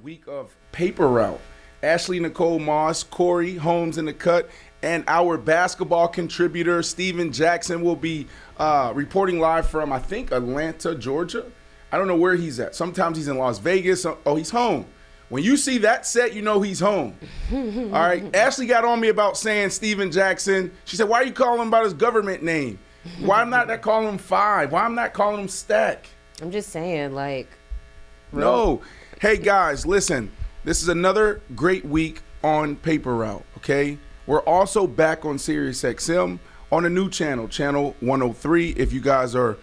week of Paper Route. Ashley Nicole Moss, Corey Holmes in the cut, and our basketball contributor, Steven Jackson, will be reporting live from, I think, Atlanta, Georgia. I don't know where he's at. Sometimes he's in Las Vegas. Oh, he's home. When you see that set, you know he's home. All right. Ashley got on me about saying Steven Jackson. She said, why are you calling him about his government name? Why I'm not calling him Five? Why I'm not calling him Stack? I'm just saying, like. No. Hey, guys, listen. This is another great week on Paper Route, okay? We're also back on SiriusXM on a new channel, Channel 103. If you guys are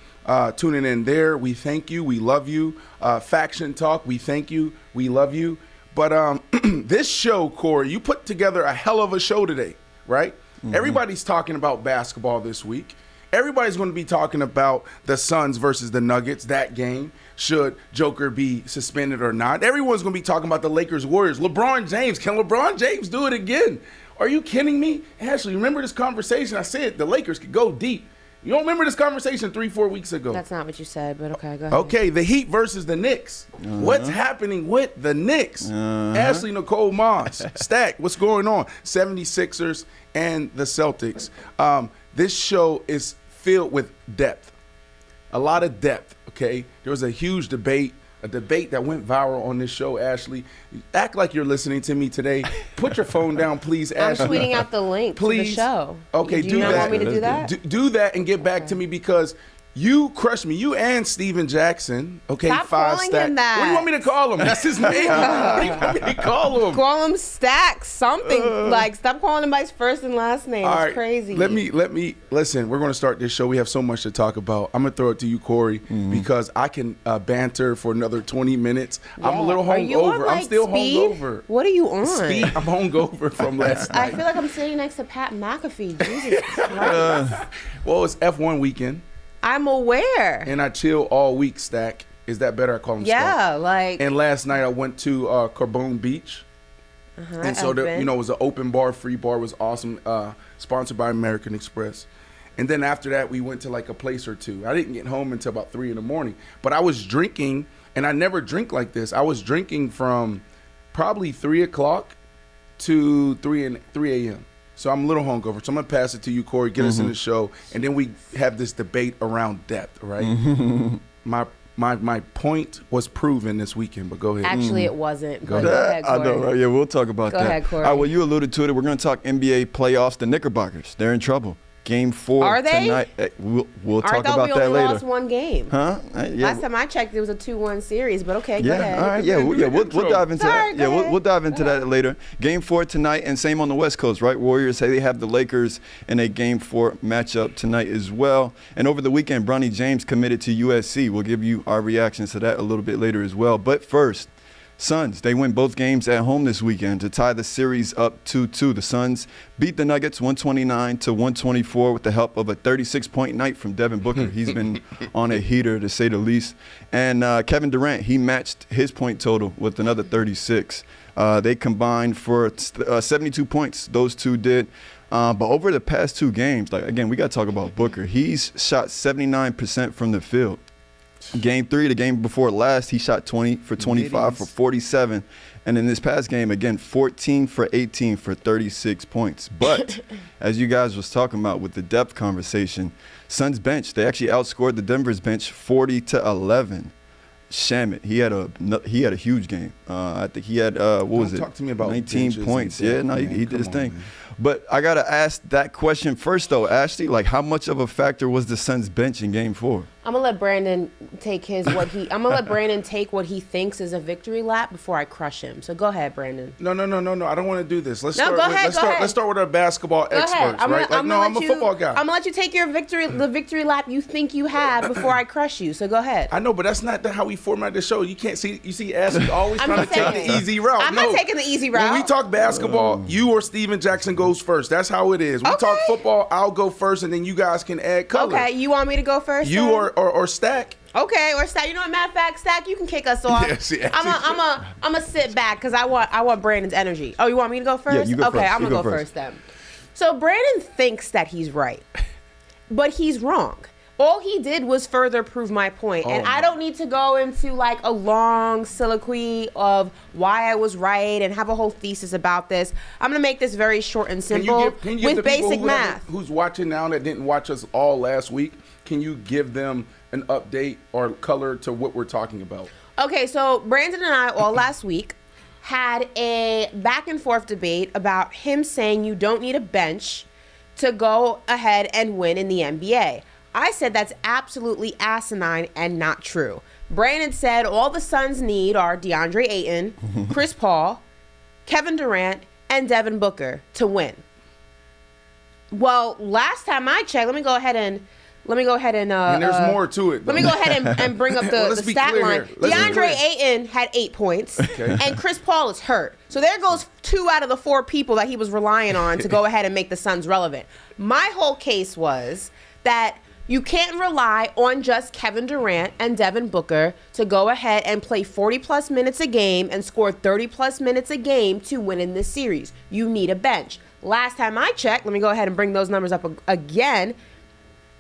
tuning in there, we thank you. We love you. Faction Talk, we thank you. We love you. But this show, Corey, you put together a hell of a show today, right? Mm-hmm. Everybody's talking about basketball this week. Everybody's going to be talking about the Suns versus the Nuggets, that game. Should Joker be suspended or not? Everyone's going to be talking about the Lakers Warriors. LeBron James. Can LeBron James do it again? Are you kidding me? Ashley, remember this conversation? I said the Lakers could go deep. You don't remember this conversation 3-4 weeks ago? That's not what you said, but okay, go ahead. Okay, the Heat versus the Knicks. What's happening with the Knicks? Ashley Nicole Moss. Stack, what's going on? 76ers and the Celtics. This show is filled with depth. A lot of depth, okay? There was a huge debate, a debate that went viral on this show, Ashley. Act like you're listening to me today. Put your phone down, please, Ashley. I'm tweeting out the link to the show. Okay, do that. Want me to do that? Do that and get back to me because you crushed me. You and Steven Jackson. Okay, Stop Five calling Stack. him that. What do you want me to call him? That's his name. What do you want me to call him? Call him Stack something. Like, stop calling him by his first and last name. All It's right, crazy. Let me listen. We're going to start this show. We have so much to talk about. I'm going to throw it to you, Corey, because I can banter for another 20 minutes. Yeah. I'm a little Are you on, hungover. like, I'm still speed? hungover. What are you on? Speed. I'm hungover from last I night. feel like I'm sitting next to Pat McAfee. Jesus Christ. Well, it's F1 weekend, I'm aware. and I chill all week, Stack. Is that better? I call him Stack. Yeah, like. And last night I went to Carbone Beach. And so, it was an open bar, free bar. Was awesome. Sponsored by American Express. And then after that, we went to like a place or two. I didn't get home until about 3 a.m. But I was drinking, and I never drink like this. I was drinking from probably 3 o'clock to 3 a.m. So I'm a little hungover. So I'm going to pass it to you, Corey. Get us in the show. And then we have this debate around depth, right? My point was proven this weekend, but go ahead. Actually, it wasn't. Go ahead, ahead, Corey. I know, right? Yeah, we'll talk about Go that. ahead, Corey. All right, well, you alluded to it. We're going to talk NBA playoffs. The Knickerbockers, they're in trouble. Game 4 Are they? tonight. We'll talk about we that only later. lost one game. Huh? Yeah. Last time I checked, it was a 2-1 series, but okay, go ahead. All right, we'll dive into Sorry, that. go Yeah, ahead. we'll dive into that later. Game 4 tonight, and same on the West Coast, right? Warriors say they have the Lakers in a Game 4 matchup tonight as well. And over the weekend, Bronny James committed to USC. We'll give you our reactions to that a little bit later as well. But first, Suns, they win both games at home this weekend to tie the series up 2-2. The Suns beat the Nuggets 129-124 with the help of a 36-point night from Devin Booker. He's been on a heater, to say the least. And Kevin Durant, he matched his point total with another 36. They combined for 72 points, those two did. But over the past 2 games, like again, we got to talk about Booker. He's shot 79% from the field. Game 3, the game before last, he shot 20 for 25 for 47. And in this past game, again, 14 for 18 for 36 points. But as you guys was talking about with the depth conversation, Suns bench, they actually outscored the Denver's bench 40-11. Shamit, he had a huge game. I think he had Talk to me about 19 points. and Yeah, no, depth, he man. did his Come on, thing. man. But I gotta ask that question first, though, Ashley. Like, how much of a factor was the Suns bench in Game 4? I'm gonna let Brandon take what he thinks is a victory lap before I crush him. So go ahead, Brandon. No. I don't want to do this. Let's No, start. go ahead, go ahead. Let's start with our basketball Go experts, ahead. right? I'm a football guy. I'm gonna let you take the victory lap you think you had before I crush you. So go ahead. I know, but that's not how we format the show. You can't see. You see, Ashley always I'm trying to just take saying. the easy route. I'm No. not taking the easy route. When we talk basketball, you or Steven Jackson goes first. That's how it is. We Okay. talk football, I'll go first, and then you guys can add color. Okay, you want me to go first? You then? or Stack. Okay, or Stack. You know what? Matter of fact, Stack, you can kick us off. Yeah, see, I'm a sit back because I want Brandon's energy. Oh, you want me to go first? you go okay, first. I'm You gonna go go first. first then. So Brandon thinks that he's right, but he's wrong. All he did was further prove my point. And I don't need to go into like a long soliloquy of why I was right and have a whole thesis about this. I'm going to make this very short and simple Can you give with the people basic math. who's watching now that didn't watch us all last week, can you give them an update or color to what we're talking about? Okay, so Brandon and I all last week had a back and forth debate about him saying you don't need a bench to go ahead and win in the NBA. I said that's absolutely asinine and not true. Brandon said all the Suns need are DeAndre Ayton, Chris Paul, Kevin Durant, and Devin Booker to win. Well, last time I checked, let me go ahead and And there's more to it, Let me though. go ahead and bring up Well, the let's be stat clear line. here. Let's be DeAndre clear. Ayton had 8 points, and Chris Paul is hurt. So there goes 2 out of the 4 people that he was relying on to go ahead and make the Suns relevant. My whole case was that you can't rely on just Kevin Durant and Devin Booker to go ahead and play 40-plus minutes a game and score 30-plus minutes a game to win in this series. You need a bench. Last time I checked, let me go ahead and bring those numbers up again.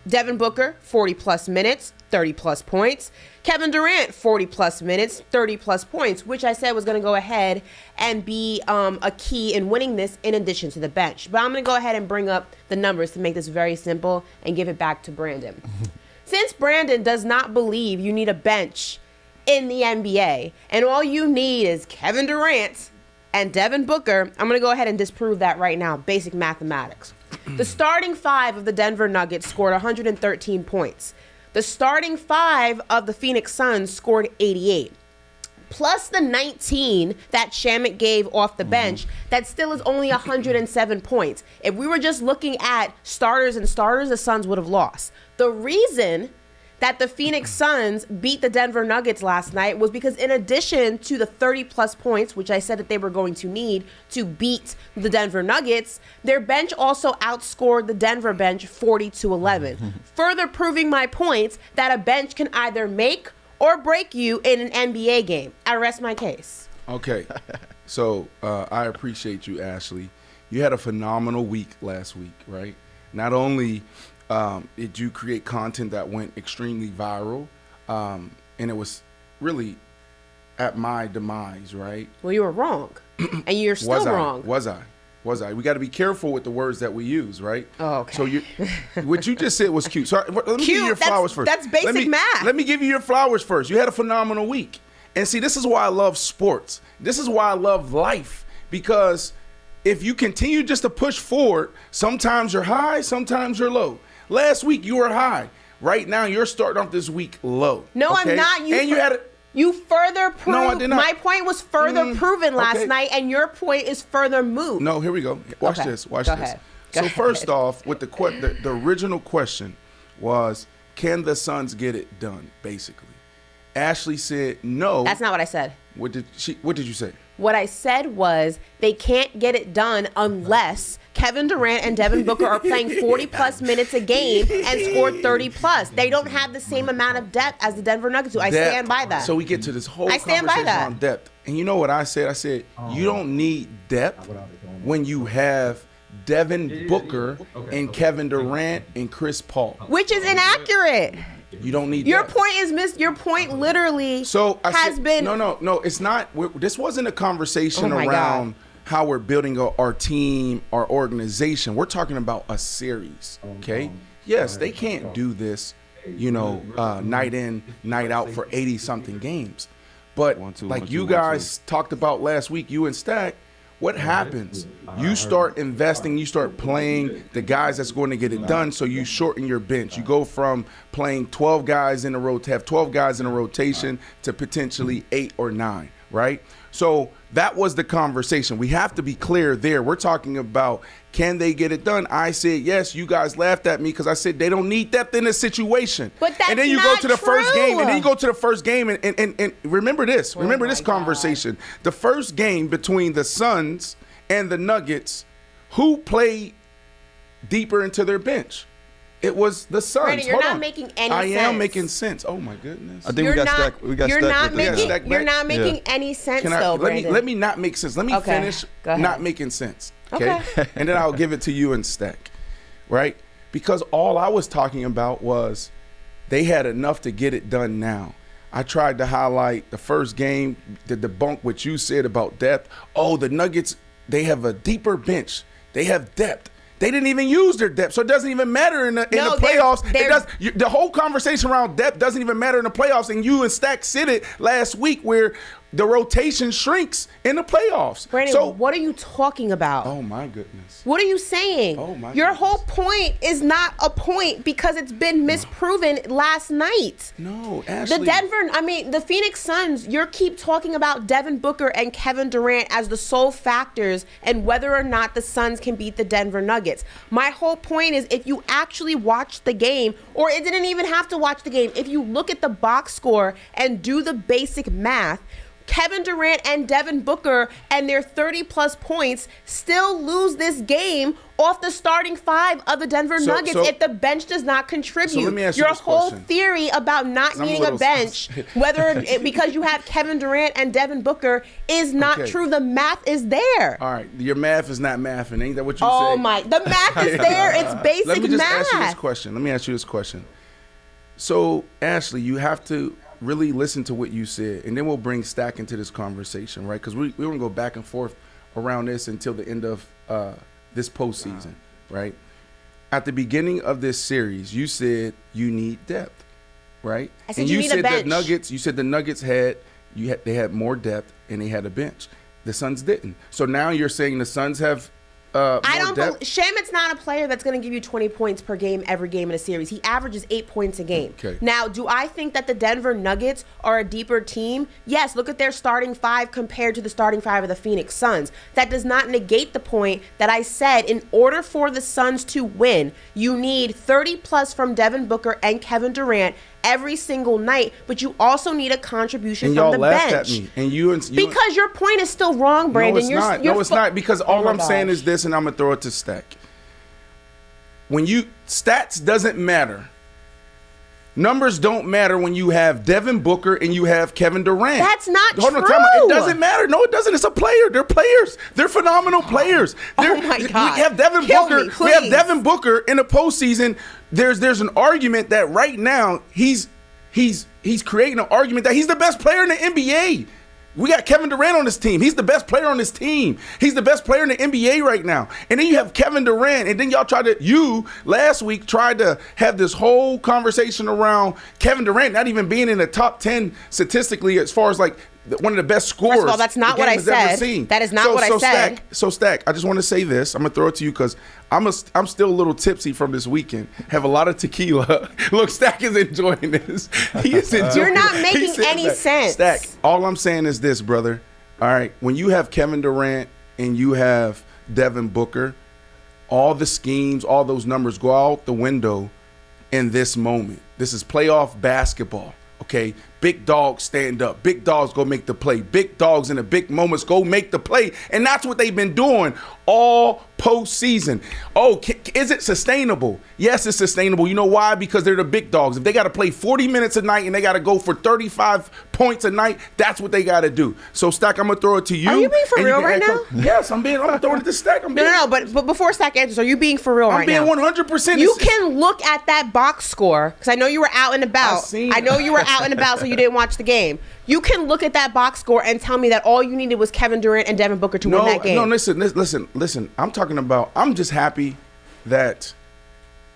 Devin Booker, 40-plus minutes, 30-plus points. Kevin Durant, 40-plus minutes, 30-plus points, which I said was going to go ahead and be a key in winning this in addition to the bench. But I'm going to go ahead and bring up the numbers to make this very simple and give it back to Brandon. Since Brandon does not believe you need a bench in the NBA, and all you need is Kevin Durant and Devin Booker, I'm going to go ahead and disprove that right now. Basic mathematics. The starting 5 of the Denver Nuggets scored 113 points. The starting 5 of the Phoenix Suns scored 88. Plus the 19 that Shamet gave off the bench, that still is only 107 points. If we were just looking at starters and starters, the Suns would have lost. The reason that the Phoenix Suns beat the Denver Nuggets last night was because in addition to the 30-plus points, which I said that they were going to need to beat the Denver Nuggets, their bench also outscored the Denver bench 40-11, further proving my point that a bench can either make or break you in an NBA game. I rest my case. Okay. So I appreciate you, Ashley. You had a phenomenal week last week, right? Not only did you create content that went extremely viral, and it was really at my demise, right? Well, you were wrong, and you're still wrong. Was I? We got to be careful with the words that we use, right? Oh, okay. So what you just said was cute. So let me give you your Cute? flowers first. That's basic math. Let me give you your flowers first. You had a phenomenal week. And see, this is why I love sports. This is why I love life, because if you continue just to push forward, sometimes you're high, sometimes you're low. Last week you were high. Right now you're starting off this week low. No, okay? I'm not. You further proved. No, I did not. My point was further proven last night, and your point is further moved. No, here we go. Watch Okay. this. Watch Go this. ahead. So first off, with the original question was, can the Suns get it done? Basically, Ashley said no. That's not what I said. What did you say? What I said was they can't get it done unless Kevin Durant and Devin Booker are playing 40-plus minutes a game and score 30-plus. They don't have the same amount of depth as the Denver Nuggets do. I stand by that. So we get to this whole I stand by conversation that. on depth. And you know what I said? I said, you don't need depth when you have Devin Booker and Kevin Durant and Chris Paul. Which is inaccurate. You don't need Your depth. point is your point literally So I has said, been. No, it's not. This wasn't a conversation Oh my around God. how we're building our team, our organization. We're talking about a series, okay? Yes, they can't do this, night in, night out for 80-something games. But like you guys talked about last week, you and Stack, what happens? You start investing, you start playing the guys that's going to get it done, so you shorten your bench. You go from playing 12 guys in a row to have 12 guys in a rotation to potentially 8 or 9, right? So that was the conversation. We have to be clear there. We're talking about, can they get it done? I said yes. You guys laughed at me because I said they don't need depth in this situation. But that's and then you not go to the first game, and then you true. go to the first game, and remember this. Remember this my God. conversation. The first game between the Suns and the Nuggets, who played deeper into their bench? It was the Suns. Brandon, you're Hold not on. making any I am sense. making sense. Oh my goodness. I think we got Stack. We got you're Stack not with this making. one. Stack You're back? not making Yeah. any sense, Can I, though, let Brandon. me not make sense. Let me Okay, finish go ahead. not making sense. Okay? Okay. And then I'll give it to you and Stack. Right? Because all I was talking about was they had enough to get it done now. I tried to highlight the first game, to debunk what you said about depth. Oh, the Nuggets, they have a deeper bench. They have depth. They didn't even use their depth, so it doesn't even matter in the playoffs. The whole conversation around depth doesn't even matter in the playoffs. And you and Stack said it last week where the rotation shrinks in the playoffs. Brandon, so what are you talking about? Oh, my goodness. What are you saying? Oh, my Your goodness. whole point is not a point because it's been misproven last night. No, Ashley. The Phoenix Suns, you keep talking about Devin Booker and Kevin Durant as the sole factors and whether or not the Suns can beat the Denver Nuggets. My whole point is if you actually watch the game, or it didn't even have to watch the game, if you look at the box score and do the basic math, Kevin Durant and Devin Booker and their 30-plus points still lose this game off the starting five of the Denver Nuggets if the bench does not contribute. So let me ask you Your this whole question. theory about not needing a bench, because you have Kevin Durant and Devin Booker, is not true. The math is there. All right, your math is not mathing. Ain't that what you Oh say? the math is there. It's basic Let me just math. ask you this question. Let me ask you this question. So, Ashley, you have to really listen to what you said, and then we'll bring Stack into this conversation, right? Because we're going to go back and forth around this until the end of this postseason, right? At the beginning of this series, you said you need depth, right? I said and you need a bench. You said the Nuggets they had more depth and they had a bench. The Suns didn't. So now you're saying the Suns have I don't believe Shamit's not a player that's going to give you 20 points per game every game in a series. He averages 8 points a game. Okay. Now, do I think that the Denver Nuggets are a deeper team? Yes, look at their starting five compared to the starting five of the Phoenix Suns. That does not negate the point that I said in order for the Suns to win, you need 30 plus from Devin Booker and Kevin Durant every single night, but you also need a contribution and from y'all the laughed bench. at me. And you because your point is still wrong, Brandon. No, it's not. Because all my I'm saying gosh. is this, and I'm gonna throw it to Stack. When stats doesn't matter. Numbers don't matter when you have Devin Booker and you have Kevin Durant. That's not Hold on, true. time out. It doesn't matter. No, it doesn't. It's a player. They're players. They're phenomenal players. Oh my God. We have Devin Kill Booker. me, We have please. Devin Booker in the postseason. There's an argument that right now he's creating an argument that he's the best player in the NBA. We got Kevin Durant on this team. He's the best player on this team. He's the best player in the NBA right now. And then you have Kevin Durant, and then you last week tried to have this whole conversation around Kevin Durant not even being in the top 10 statistically as far as like one of the best scorers. First of all, that's not the what game I has ever said. seen. That is not what I said. Stack, I just want to say this. I'm going to throw it to you because I'm still a little tipsy from this weekend. Have a lot of tequila. Look, Stack is enjoying this. He is enjoying You're not it. making He said any that. sense. Stack, all I'm saying is this, brother. All right, when you have Kevin Durant and you have Devin Booker, all the schemes, all those numbers go out the window in this moment. This is playoff basketball, okay? Big dogs stand up. Big dogs go make the play. Big dogs in the big moments go make the play. And that's what they've been doing all postseason. Oh, is it sustainable? Yes, it's sustainable. You know why? Because they're the big dogs. If they got to play 40 minutes a night and they got to go for 35 points a night, that's what they got to do. So, Stack, I'm going to throw it to you. Are you being for and you real can right act now? up. Yes, I'm throwing it to Stack. No, but before Stack answers, are you being for real right now? I'm being 100%. You can look at that box score because I know you were out and about. I know you were out and about, so you didn't watch the game. You can look at that box score and tell me that all you needed was Kevin Durant and Devin Booker to win that game. No, listen. I'm just happy that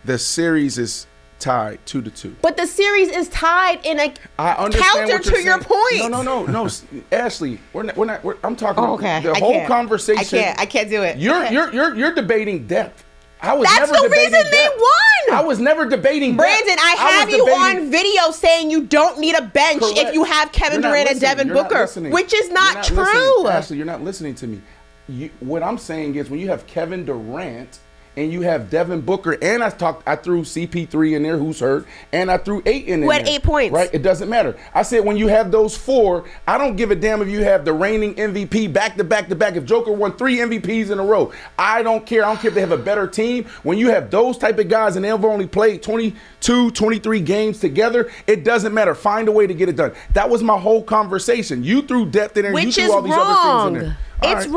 the series is tied 2-2. But the series is tied in a I understand counter what you're to your saying. point. No, Ashley, I'm talking Oh, okay. the I whole can't. conversation. I can't do it. You're debating depth. I was That's never the debating reason they depth. won. I was never debating Brandon, depth. I have was you debating- on video saying you don't need a bench Correct. if you have Kevin You're not Durant and listening. Devin You're not Booker, listening. which is not You're true. listening. Ashley, you're not listening to me. What I'm saying is when you have Kevin Durant and you have Devin Booker, and I threw CP3 in there, who's hurt, and I threw 8 in there. Who had 8 points. Right? It doesn't matter. I said when you have those 4, I don't give a damn if you have the reigning MVP back to back to back. If Joker won 3 MVPs in a row, I don't care. I don't care if they have a better team. When you have those type of guys and they've only played 22, 23 games together, it doesn't matter. Find a way to get it done. That was my whole conversation. You threw depth in there. Which you is threw all these other things in wrong. there. It's All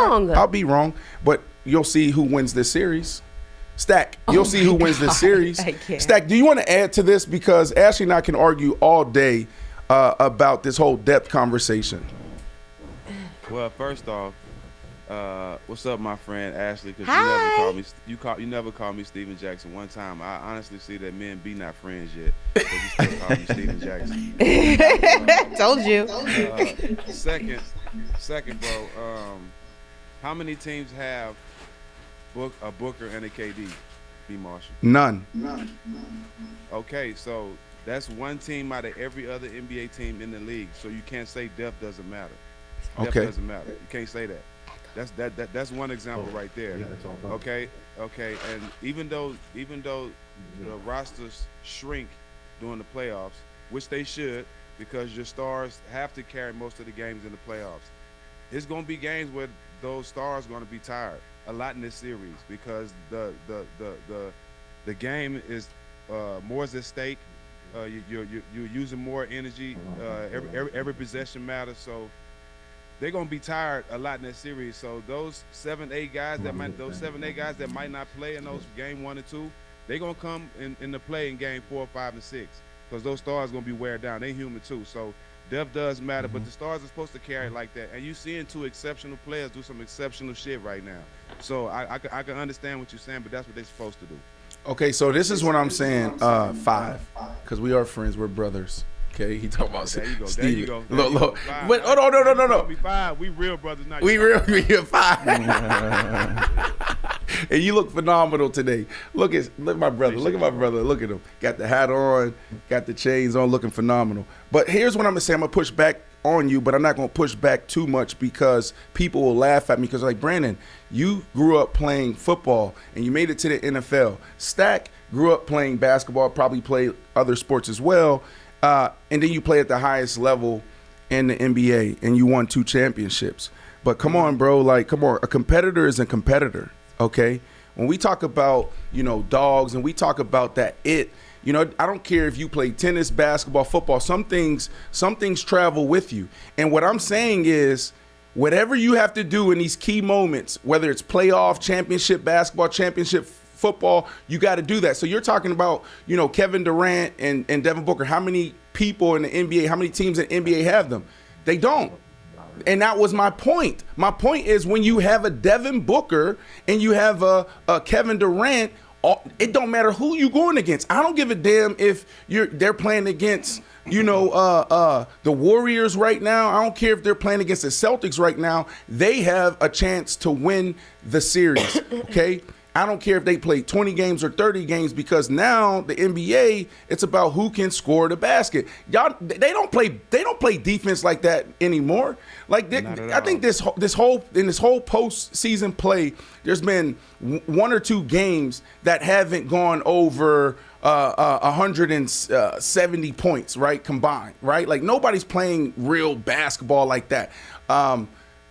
wrong. right. I'll be wrong, but you'll see who wins this series. Stack, you'll see who wins this series. I can't. Stack, do you want to add to this? Because Ashley and I can argue all day about this whole depth conversation. Well, first off, what's up, my friend Ashley? Because Hi. you never called me Steven Jackson one time. I honestly see that me and B not friends yet. But you still call me Steven Jackson. Told you. Second, bro. How many teams have a Booker and a KD? B. Marshall. None. Okay, so that's one team out of every other NBA team in the league. So you can't say depth doesn't matter. Depth Okay. doesn't matter. You can't say that. That's one example right there. Okay. And even though the rosters shrink during the playoffs, which they should, because your stars have to carry most of the games in the playoffs, it's going to be games where those stars are going to be tired a lot in this series because the game is more is at stake. You're using more energy. Every possession matters. So they're gonna be tired a lot in that series. So those 7-8 guys that might not play in those game 1 and 2, they're gonna come in the play in game 4, 5, and 6 because those stars gonna be wear down. They human too. So depth does matter, but the stars are supposed to carry it like that. And you seeing two exceptional players do some exceptional shit right now. So I can understand what you're saying, but that's what they're supposed to do. Okay, so this is what I'm saying. 5, because we are friends. We're brothers. Okay, he talking about There you go. Steven. There you go. Look. Five. Wait, oh, no. We 5. We real brothers now. We real 5. And you look phenomenal today. Look at my brother. Look at my brother. Look at him. Got the hat on, got the chains on, looking phenomenal. But here's what I'm gonna say. I'm gonna push back on you, but I'm not gonna push back too much because people will laugh at me because like, Brandon, you grew up playing football and you made it to the NFL. Stack grew up playing basketball, probably played other sports as well. And then you play at the highest level in the NBA and you won 2 championships. But come on, bro, like, come on. A competitor is a competitor, okay? When we talk about, dogs and we talk about that I don't care if you play tennis, basketball, football, some things travel with you. And what I'm saying is, whatever you have to do in these key moments, whether it's playoff, championship basketball, championship football, you got to do that. So you're talking about, Kevin Durant and Devin Booker. How many people in the NBA, how many teams in the NBA have them? They don't. And that was my point. My point is when you have a Devin Booker and you have a Kevin Durant, it don't matter who you're going against. I don't give a damn if they're playing against, the Warriors right now. I don't care if they're playing against the Celtics right now. They have a chance to win the series, okay? I don't care if they play 20 games or 30 games because now the NBA, it's about who can score the basket. Y'all, they don't play defense like that anymore. Like I think this whole postseason play, there's been 1 or 2 games that haven't gone over 170 points, right, combined, right? Like nobody's playing real basketball like that.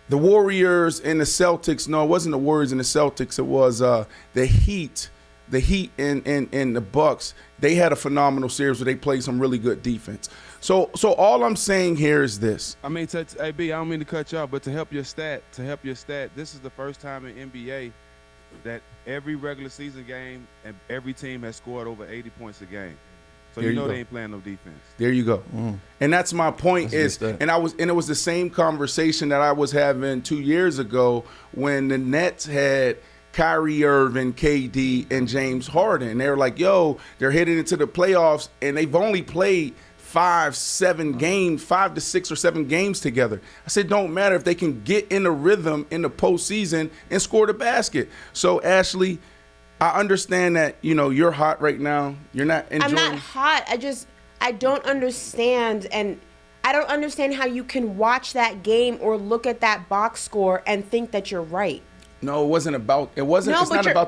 The Warriors and the Celtics. No, it wasn't the Warriors and the Celtics. It was the Heat. The Heat and the Bucks. They had a phenomenal series where they played some really good defense. So all I'm saying here is this. I mean, hey B, I don't mean to cut you off, but to help your stat, this is the first time in NBA that every regular season game and every team has scored over 80 points a game. So they ain't playing no defense. There you go. And that's my point. It was the same conversation that I was having 2 years ago when the Nets had Kyrie Irving, KD, and James Harden. They were like, they're heading into the playoffs and they've only played 5 to 6 or 7 games together. I said, don't matter if they can get in a rhythm in the postseason and score the basket. So Ashley, I understand that, you're hot right now. You're not enjoying. I'm not hot. I don't understand. And I don't understand how you can watch that game or look at that box score and think that you're right. No, it's not about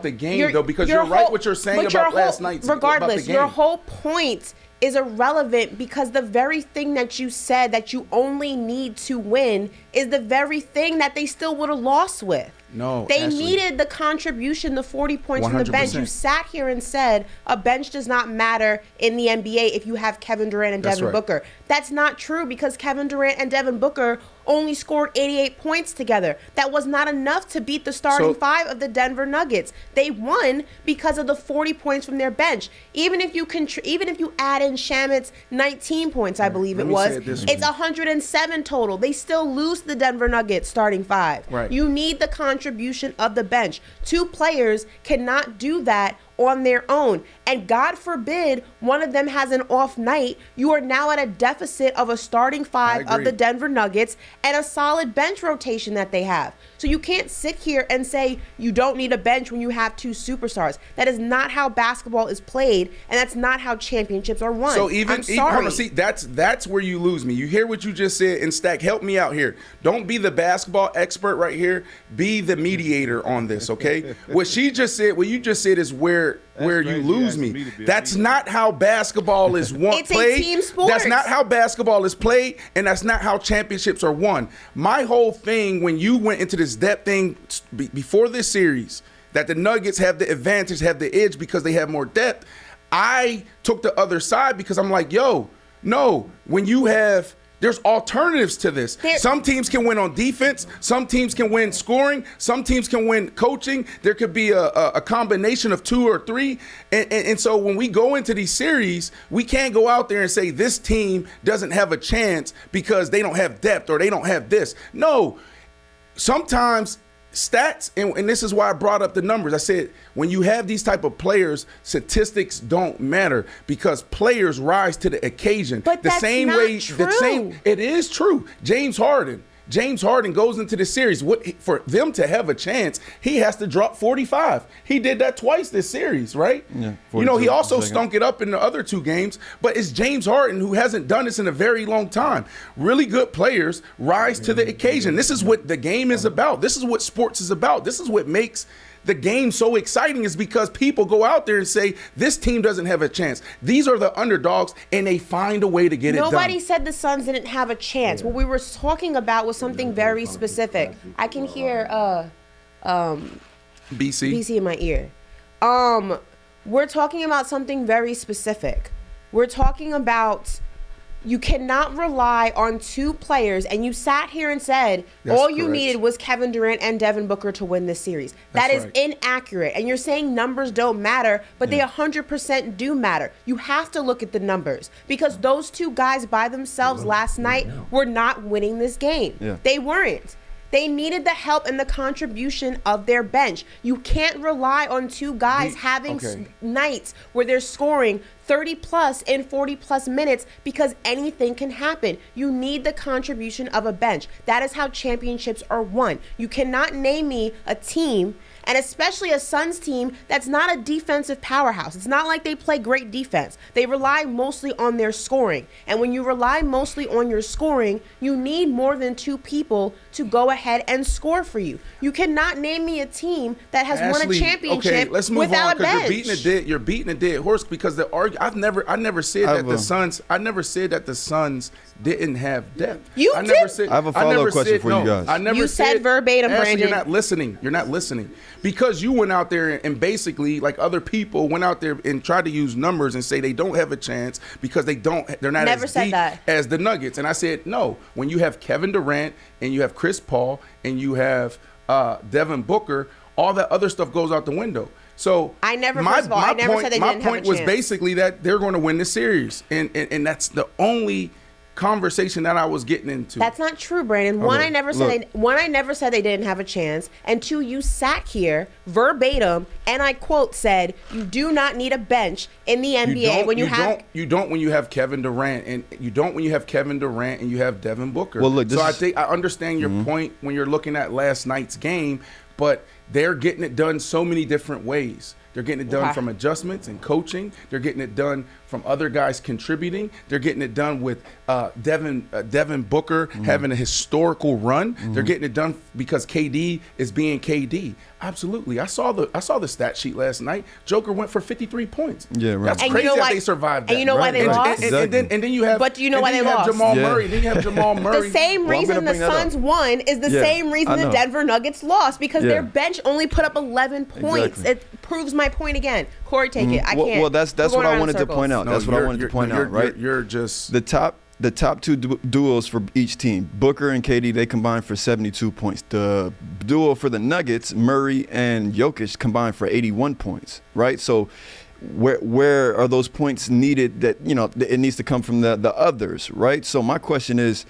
the game, though, because you're right what you're saying about last night. Regardless, your whole point is irrelevant because the very thing that you said that you only need to win is the very thing that they still would have lost with. No, they Ashley. needed the contribution, the 40 points from the bench. 100%. You sat here and said a bench does not matter in the NBA if you have Kevin Durant and That's Devin right. Booker. That's not true because Kevin Durant and Devin Booker only scored 88 points together. That was not enough to beat the starting So- five of the Denver Nuggets. They won because of the 40 points from their bench. Even if you add in Shamit's 19 points, I believe Let it me was, say it this it's way. 107 total. They still lose to the Denver Nuggets starting five. Right. You need the contribution of the bench. Two players cannot do that on their own. And God forbid one of them has an off night. You are now at a deficit of a starting five of agree. the Denver Nuggets and a solid bench rotation that they have. So you can't sit here and say you don't need a bench when you have two superstars. That is not how basketball is played, and that's not how championships are won. So even I'm sorry. hold on, see, that's where you lose me. You hear what you just said, and Stack, help me out here. Don't be the basketball expert right here. Be the mediator on this, okay? What she just said, what you just said is where you crazy. lose You me. asked me to be a That's mediator. not how basketball is It's a played. team sport. That's not how basketball is played, and that's not how championships are won. My whole thing when you went into this depth thing before this series, that the Nuggets have the advantage, have the edge because they have more depth, I took the other side because I'm like, yo, no, when you have there's alternatives to this. Some teams can win on defense. Some teams can win scoring. Some teams can win coaching. There could be a combination of two or three. And so when we go into these series, we can't go out there and say this team doesn't have a chance because they don't have depth or they don't have this. No, sometimes stats, and this is why I brought up the numbers. I said when you have these type of players, statistics don't matter because players rise to the occasion. But the that's same not way, true. it is true. James Harden goes into the series. For them to have a chance, he has to drop 45. He did that twice this series, right? Yeah, You know, he 42 also seconds. stunk it up in the other two games, but it's James Harden who hasn't done this in a very long time. Really good players rise to the occasion. This is what the game is about. This is what sports is about. This is what makes the game so exciting, is because people go out there and say, this team doesn't have a chance. These are the underdogs, and they find a way to get it Nobody done. said the Suns didn't have a chance. What we were talking about was something very specific. I can hear BC in my ear. We're talking about something very specific. We're talking about you cannot rely on two players, and you sat here and said That's all you correct. needed was Kevin Durant and Devin Booker to win this series. That That's is right. inaccurate. And you're saying numbers don't matter, but they 100% do matter. You have to look at the numbers because those two guys by themselves last night were not winning this game. Yeah. They weren't. They needed the help and the contribution of their bench. You can't rely on two guys having okay. nights where they're scoring 30 plus and 40 plus minutes because anything can happen. You need the contribution of a bench. That is how championships are won. You cannot name me a team, and especially a Suns team, that's not a defensive powerhouse. It's not like they play great defense. They rely mostly on their scoring. And when you rely mostly on your scoring, you need more than two people to go ahead and score for you. You cannot name me a team that has won a Ashley, championship okay, let's move without on a because bench. you're beating a dead horse because I never said I that have the a- Suns didn't have depth. You I did. never said, I have a never follow-up question said- for you no, guys. I never You said verbatim, Ashley, Brandon. You're not listening. You're not listening because you went out there and basically, like other people, went out there and tried to use numbers and say they don't have a chance because they're not Never as said deep that. as the Nuggets. And I said no. When you have Kevin Durant and you have Chris Paul and you have Devin Booker, all that other stuff goes out the window. So I never- first of all, I never said they my didn't have a point was chance. basically that they're going to win the series, and that's the only conversation that I was getting into. That's not true, Brandon. One, Okay, I never look. said they didn't have a chance, and two, you sat here verbatim and I quote said you do not need a bench in the NBA when you have. You don't when you have Kevin Durant, and you don't when you have Kevin Durant and you have Devin Booker. Well, look, this so I is- think I understand your point when you're looking at last night's game, but they're getting it done so many different ways. They're getting it done Okay. from adjustments and coaching. They're getting it done from other guys contributing. They're getting it done with Devin Booker having a historical run. They're getting it done because KD is being KD. Absolutely. I saw the stat sheet last night. Joker went for 53 points. Yeah, right. That's And crazy you know that why- they survived that. and you know why they And- lost? And then you have. But do you know and why then they you have lost? Jamal Yeah. Murray. Then you have Jamal Murray. The same Well, I'm reason gonna the bring that up. Suns won is the Yeah, same reason I the know. Denver Nuggets lost because Yeah. their bench only put up 11 points. Exactly. It proves my point again. Corey, take it. I Well, can't. well, that's We're what going I around in wanted to circles. point out. No, That's what I you're- wanted to you're- point you're- out, right? You're just. The top two duos for each team, Booker and KD, they combined for 72 points. The duo for the Nuggets, Murray and Jokic, combined for 81 points, right? So where are those points needed that, it needs to come from the others, right? So my question is,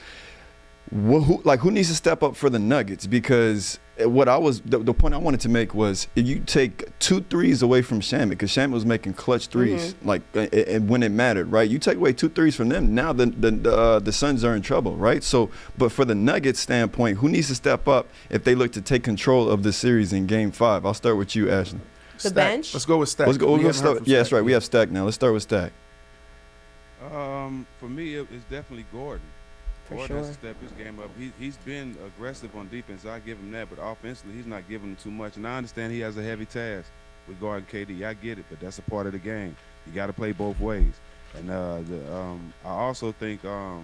who needs to step up for the Nuggets? Because the point I wanted to make was, if you take 2 threes away from Shamet, because Shamet was making clutch threes, and when it mattered, right? You take away 2 threes from them, now the Suns are in trouble, right? So, but for the Nuggets standpoint, who needs to step up if they look to take control of the series in Game 5? I'll start with you, Ashley. The Stack. bench? Let's go with Stack. Let's go. We We'll haven't start. heard from Yeah, that's Stack right. We yet. have Stack now. Let's start with Stack. For me, it's definitely Gordon. For Gordon has sure. to step his game up. He's been aggressive on defense. I give him that, but offensively, he's not giving them too much. And I understand he has a heavy task with guarding KD. I get it, but that's a part of the game. You got to play both ways. And I also think Jeff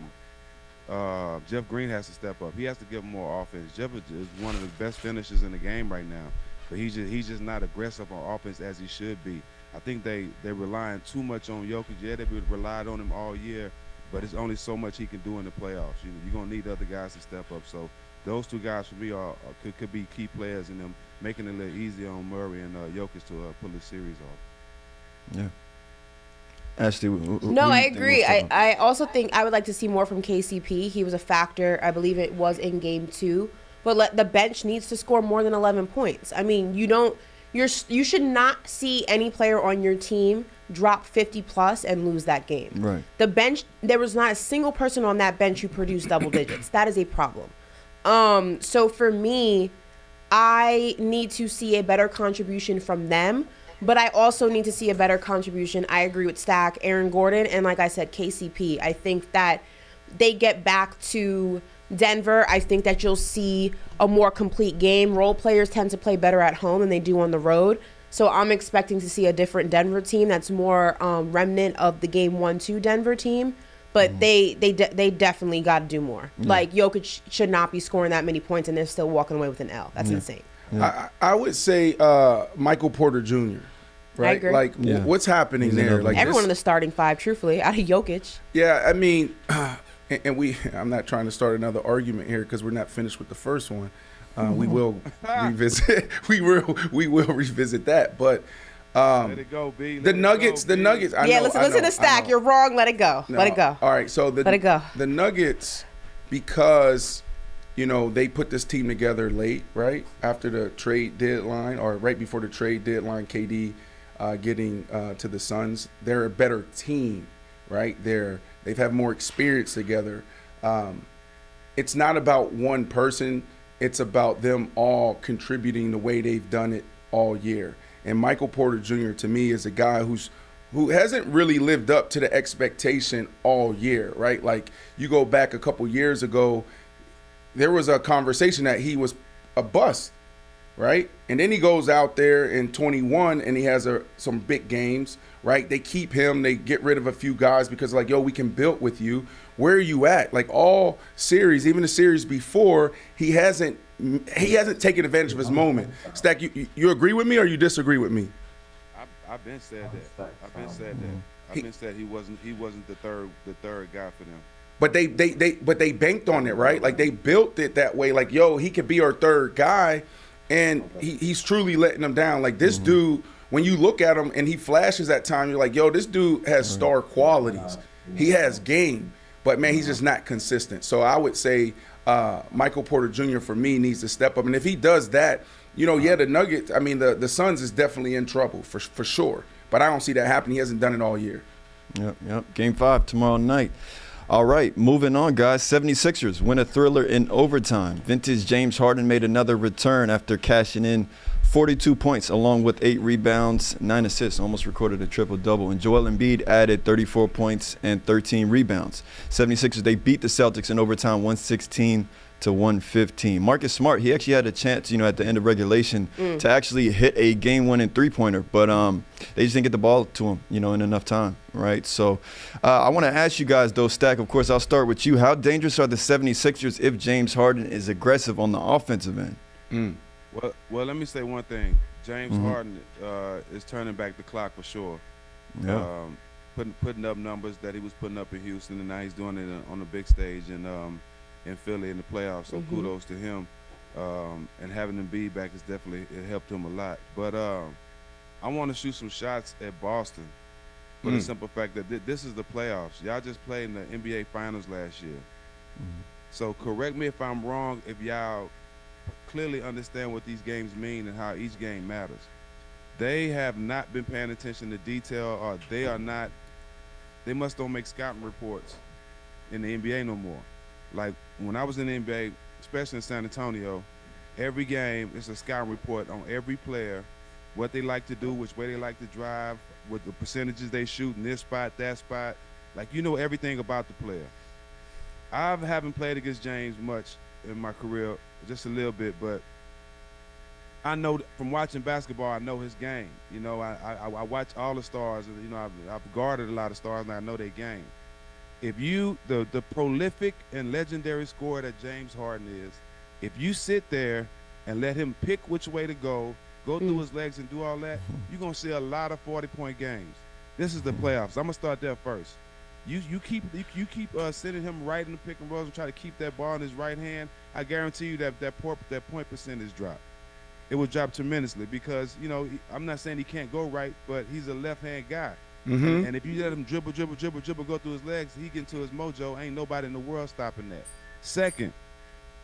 Green has to step up. He has to give him more offense. Jeff is one of the best finishers in the game right now, but he's just not aggressive on offense as he should be. I think they're relying too much on Jokic. Yeah, they relied on him all year, but it's only so much he can do in the playoffs. You're gonna need other guys to step up. So those 2 guys for me could be key players in them, making it a little easier on Murray and Jokic to pull the series off. Yeah. Ashley, No, I agree. I also think I would like to see more from KCP. He was a factor. I believe it was in Game 2. But the bench needs to score more than 11 points. I mean, you should not see any player on your team drop 50 plus and lose that game. Right. The bench, there was not a single person on that bench who produced double digits. That is a problem. So for me, I need to see a better contribution from them, but I also need to see a better contribution. I agree with Stack, Aaron Gordon, and like I said, KCP. I think that they get back to Denver. I think that you'll see a more complete game. Role players tend to play better at home than they do on the road. So I'm expecting to see a different Denver team that's more remnant of the Game 1-2 Denver team. But they definitely got to do more. Like, Jokic should not be scoring that many points, and they're still walking away with an L. That's insane. I would say Michael Porter Jr. Right? agree. Like, Yeah. what's happening He's there? another Like one. Everyone this- in the starting 5, truthfully, out of Jokic. Yeah, I mean, I'm not trying to start another argument here because we're not finished with the first one. We will revisit. We will revisit that. But Let it go, B. the Nuggets. I Yeah, know, listen I to know, Stack. I know. You're wrong. Let it go. No. Let it go. All right, so Let it go. The Nuggets, because they put this team together late, right after the trade deadline, or right before the trade deadline. KD getting to the Suns, they're a better team, right? They've had more experience together. It's not about one person. It's about them all contributing the way they've done it all year. And Michael Porter Jr. to me is a guy who hasn't really lived up to the expectation all year, right? Like, you go back a couple years ago, there was a conversation that he was a bust, right? And then he goes out there in 21 and he has some big games, right? They keep him, they get rid of a few guys because like, yo, we can build with you. Where are you at? Like, all series, even the series before, he hasn't taken advantage of his moment. Stack, you agree with me or you disagree with me? I've been said that. I've been said he wasn't the third guy for them. But they banked on it, right? Like, they built it that way. Like, yo, he could be our third guy, and he's truly letting them down. Like, this dude, when you look at him and he flashes at time, you're like, yo, this dude has star qualities. He has game, but man, he's just not consistent. So I would say Michael Porter Jr. for me needs to step up, and if he does that, the Nuggets, I mean, the Suns is definitely in trouble for sure. But I don't see that happening. He hasn't done it all year. Yep. Game 5 tomorrow night. All right, moving on, guys. 76ers win a thriller in overtime. Vintage James Harden made another return after cashing in 42 points along with 8 rebounds, 9 assists, almost recorded a triple-double. And Joel Embiid added 34 points and 13 rebounds. 76ers, they beat the Celtics in overtime 116-115. Marcus Smart, he actually had a chance, at the end of regulation to actually hit a game-winning three-pointer, but they just didn't get the ball to him, in enough time, right? So I want to ask you guys, though, Stack, of course, I'll start with you. How dangerous are the 76ers if James Harden is aggressive on the offensive end? Well, let me say one thing. James Harden is turning back the clock for sure. Yeah. Putting up numbers that he was putting up in Houston, and now he's doing it on the big stage in Philly in the playoffs. So kudos to him. And having him be back is definitely it helped him a lot. But I want to shoot some shots at Boston for the simple fact that this is the playoffs. Y'all just played in the NBA Finals last year. So correct me if I'm wrong. If y'all clearly understand what these games mean and how each game matters. They have not been paying attention to detail, or they must don't make scouting reports in the NBA no more. Like when I was in the NBA, especially in San Antonio, every game is a scouting report on every player, what they like to do, which way they like to drive, what the percentages they shoot in this spot, that spot. Like everything about the player. I haven't played against James much in my career, just a little bit, but I know from watching basketball, I know his game. I watch all the stars. I've guarded a lot of stars, and I know their game. If the prolific and legendary scorer that James Harden is, if you sit there and let him pick which way to go through his legs and do all that, you're gonna see a lot of 40-point games. This is the playoffs. I'm gonna start there first. You keep sending him right in the pick and rolls and try to keep that ball in his right hand. I guarantee you that point percentage drop. It will drop tremendously because I'm not saying he can't go right, but he's a left-hand guy. And if you let him dribble, go through his legs, he get into his mojo. Ain't nobody in the world stopping that. Second,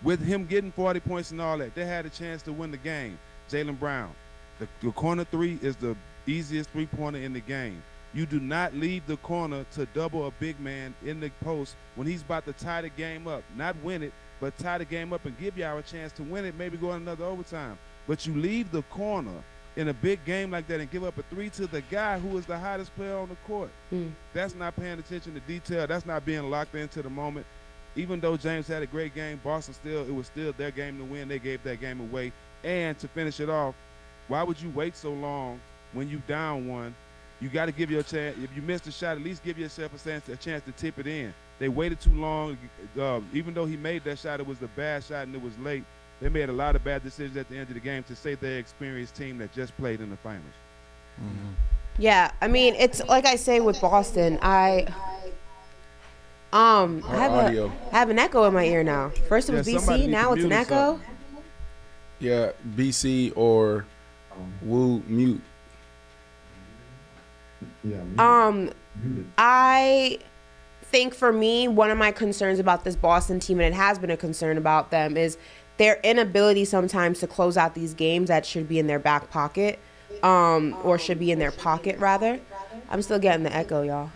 with him getting 40 points and all that, they had a chance to win the game. Jaylen Brown, the corner three is the easiest three-pointer in the game. You do not leave the corner to double a big man in the post when he's about to tie the game up. Not win it, but tie the game up and give y'all a chance to win it, maybe go in another overtime. But you leave the corner in a big game like that and give up a three to the guy who is the hottest player on the court. That's not paying attention to detail. That's not being locked into the moment. Even though James had a great game, Boston it was still their game to win. They gave that game away. And to finish it off, why would you wait so long when you down one? You got to give your chance. If you missed a shot, at least give yourself a chance to tip it in. They waited too long. Even though he made that shot, it was a bad shot and it was late. They made a lot of bad decisions at the end of the game to save their experienced team that just played in the finals. Yeah, I mean, it's like I say with Boston. I have an echo in my ear now. First it was BC, now it's an echo. Yeah, BC or Woo mute. I think for me, one of my concerns about this Boston team, and it has been a concern about them, is their inability sometimes to close out these games that should be in their back pocket, or should be in their pocket rather. I'm still getting the echo, y'all.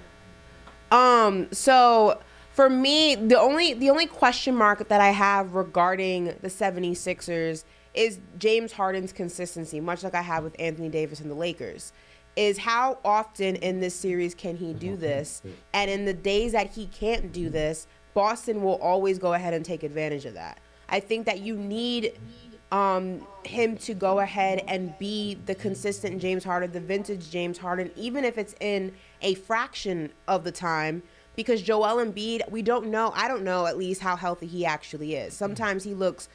So for me, the only question mark that I have regarding the 76ers is James Harden's consistency, much like I have with Anthony Davis and the Lakers. Is how often in this series can he do this? And in the days that he can't do this, Boston will always go ahead and take advantage of that. I think that you need him to go ahead and be the consistent James Harden, the vintage James Harden, even if it's in a fraction of the time, because Joel Embiid, we don't know, I don't know at least how healthy he actually is. Sometimes he looks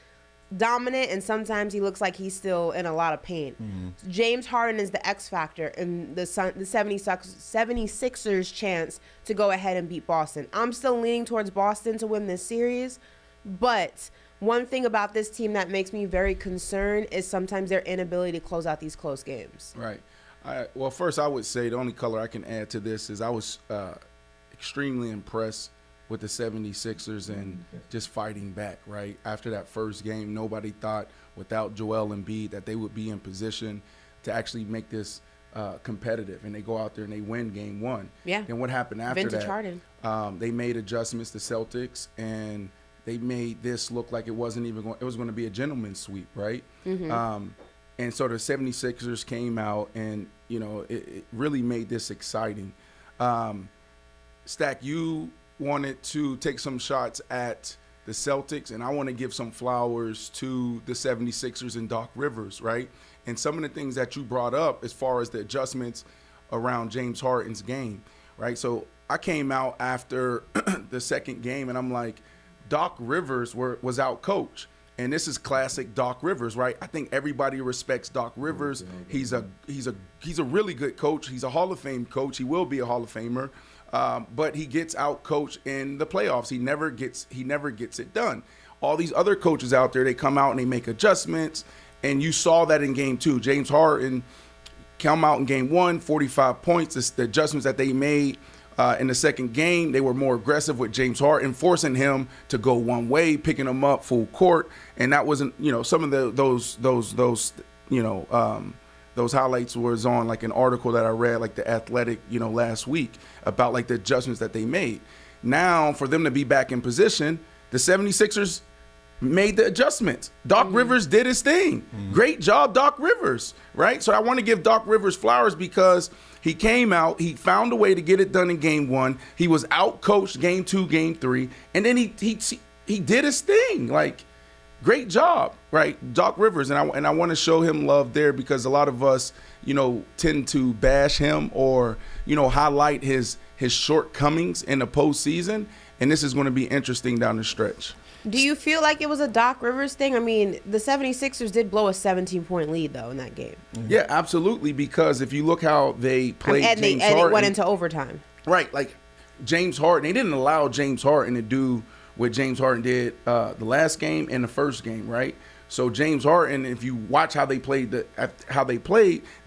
dominant and sometimes he looks like he's still in a lot of pain. James Harden is the X factor in the 76ers chance to go ahead and beat Boston. I'm still leaning towards Boston to win this series, but one thing about this team that makes me very concerned is sometimes their inability to close out these close games. Right. Well, first I would say the only color I can add to this is I was extremely impressed with the 76ers and just fighting back, right? After that first game, nobody thought without Joel Embiid that they would be in position to actually make this competitive, and they go out there and they win game one. Yeah. And what happened after Vintage that? Harden. They made adjustments to Celtics, and they made this look like it wasn't even going. It was going to be a gentleman's sweep, right? And so the 76ers came out, and it really made this exciting. Stack, you wanted to take some shots at the Celtics, and I want to give some flowers to the 76ers and Doc Rivers, right? And some of the things that you brought up as far as the adjustments around James Harden's game, right? So I came out after the second game, and I'm like, Doc Rivers was out coach. And this is classic Doc Rivers, right? I think everybody respects Doc Rivers. He's a really good coach. He's a Hall of Fame coach. He will be a Hall of Famer. But he gets out coached in the playoffs. He never gets it done. All these other coaches out there, they come out and they make adjustments, and you saw that in game two. James Harden come out in game one, 45 points. It's the adjustments that they made in the second game. They were more aggressive with James Harden, forcing him to go one way, picking him up full court, and that wasn't some of those highlights was on like an article that I read, like The Athletic, last week, about like the adjustments that they made. Now, for them to be back in position, the 76ers made the adjustments. Doc Rivers did his thing. Great job, Doc Rivers, right? So I want to give Doc Rivers flowers because he came out, he found a way to get it done in game one. He was out coached game two, game three, and then he did his thing. Like, great job, right? Doc Rivers, and I want to show him love there because a lot of us, tend to bash him or, highlight his shortcomings in the postseason, and this is going to be interesting down the stretch. Do you feel like it was a Doc Rivers thing? I mean, the 76ers did blow a 17-point lead, though, in that game. Yeah, absolutely, because if you look how they played James Harden. And it went into overtime. Right, like James Harden, they didn't allow James Harden to do what James Harden did the last game and the first game, right? So James Harden, if you watch how they played,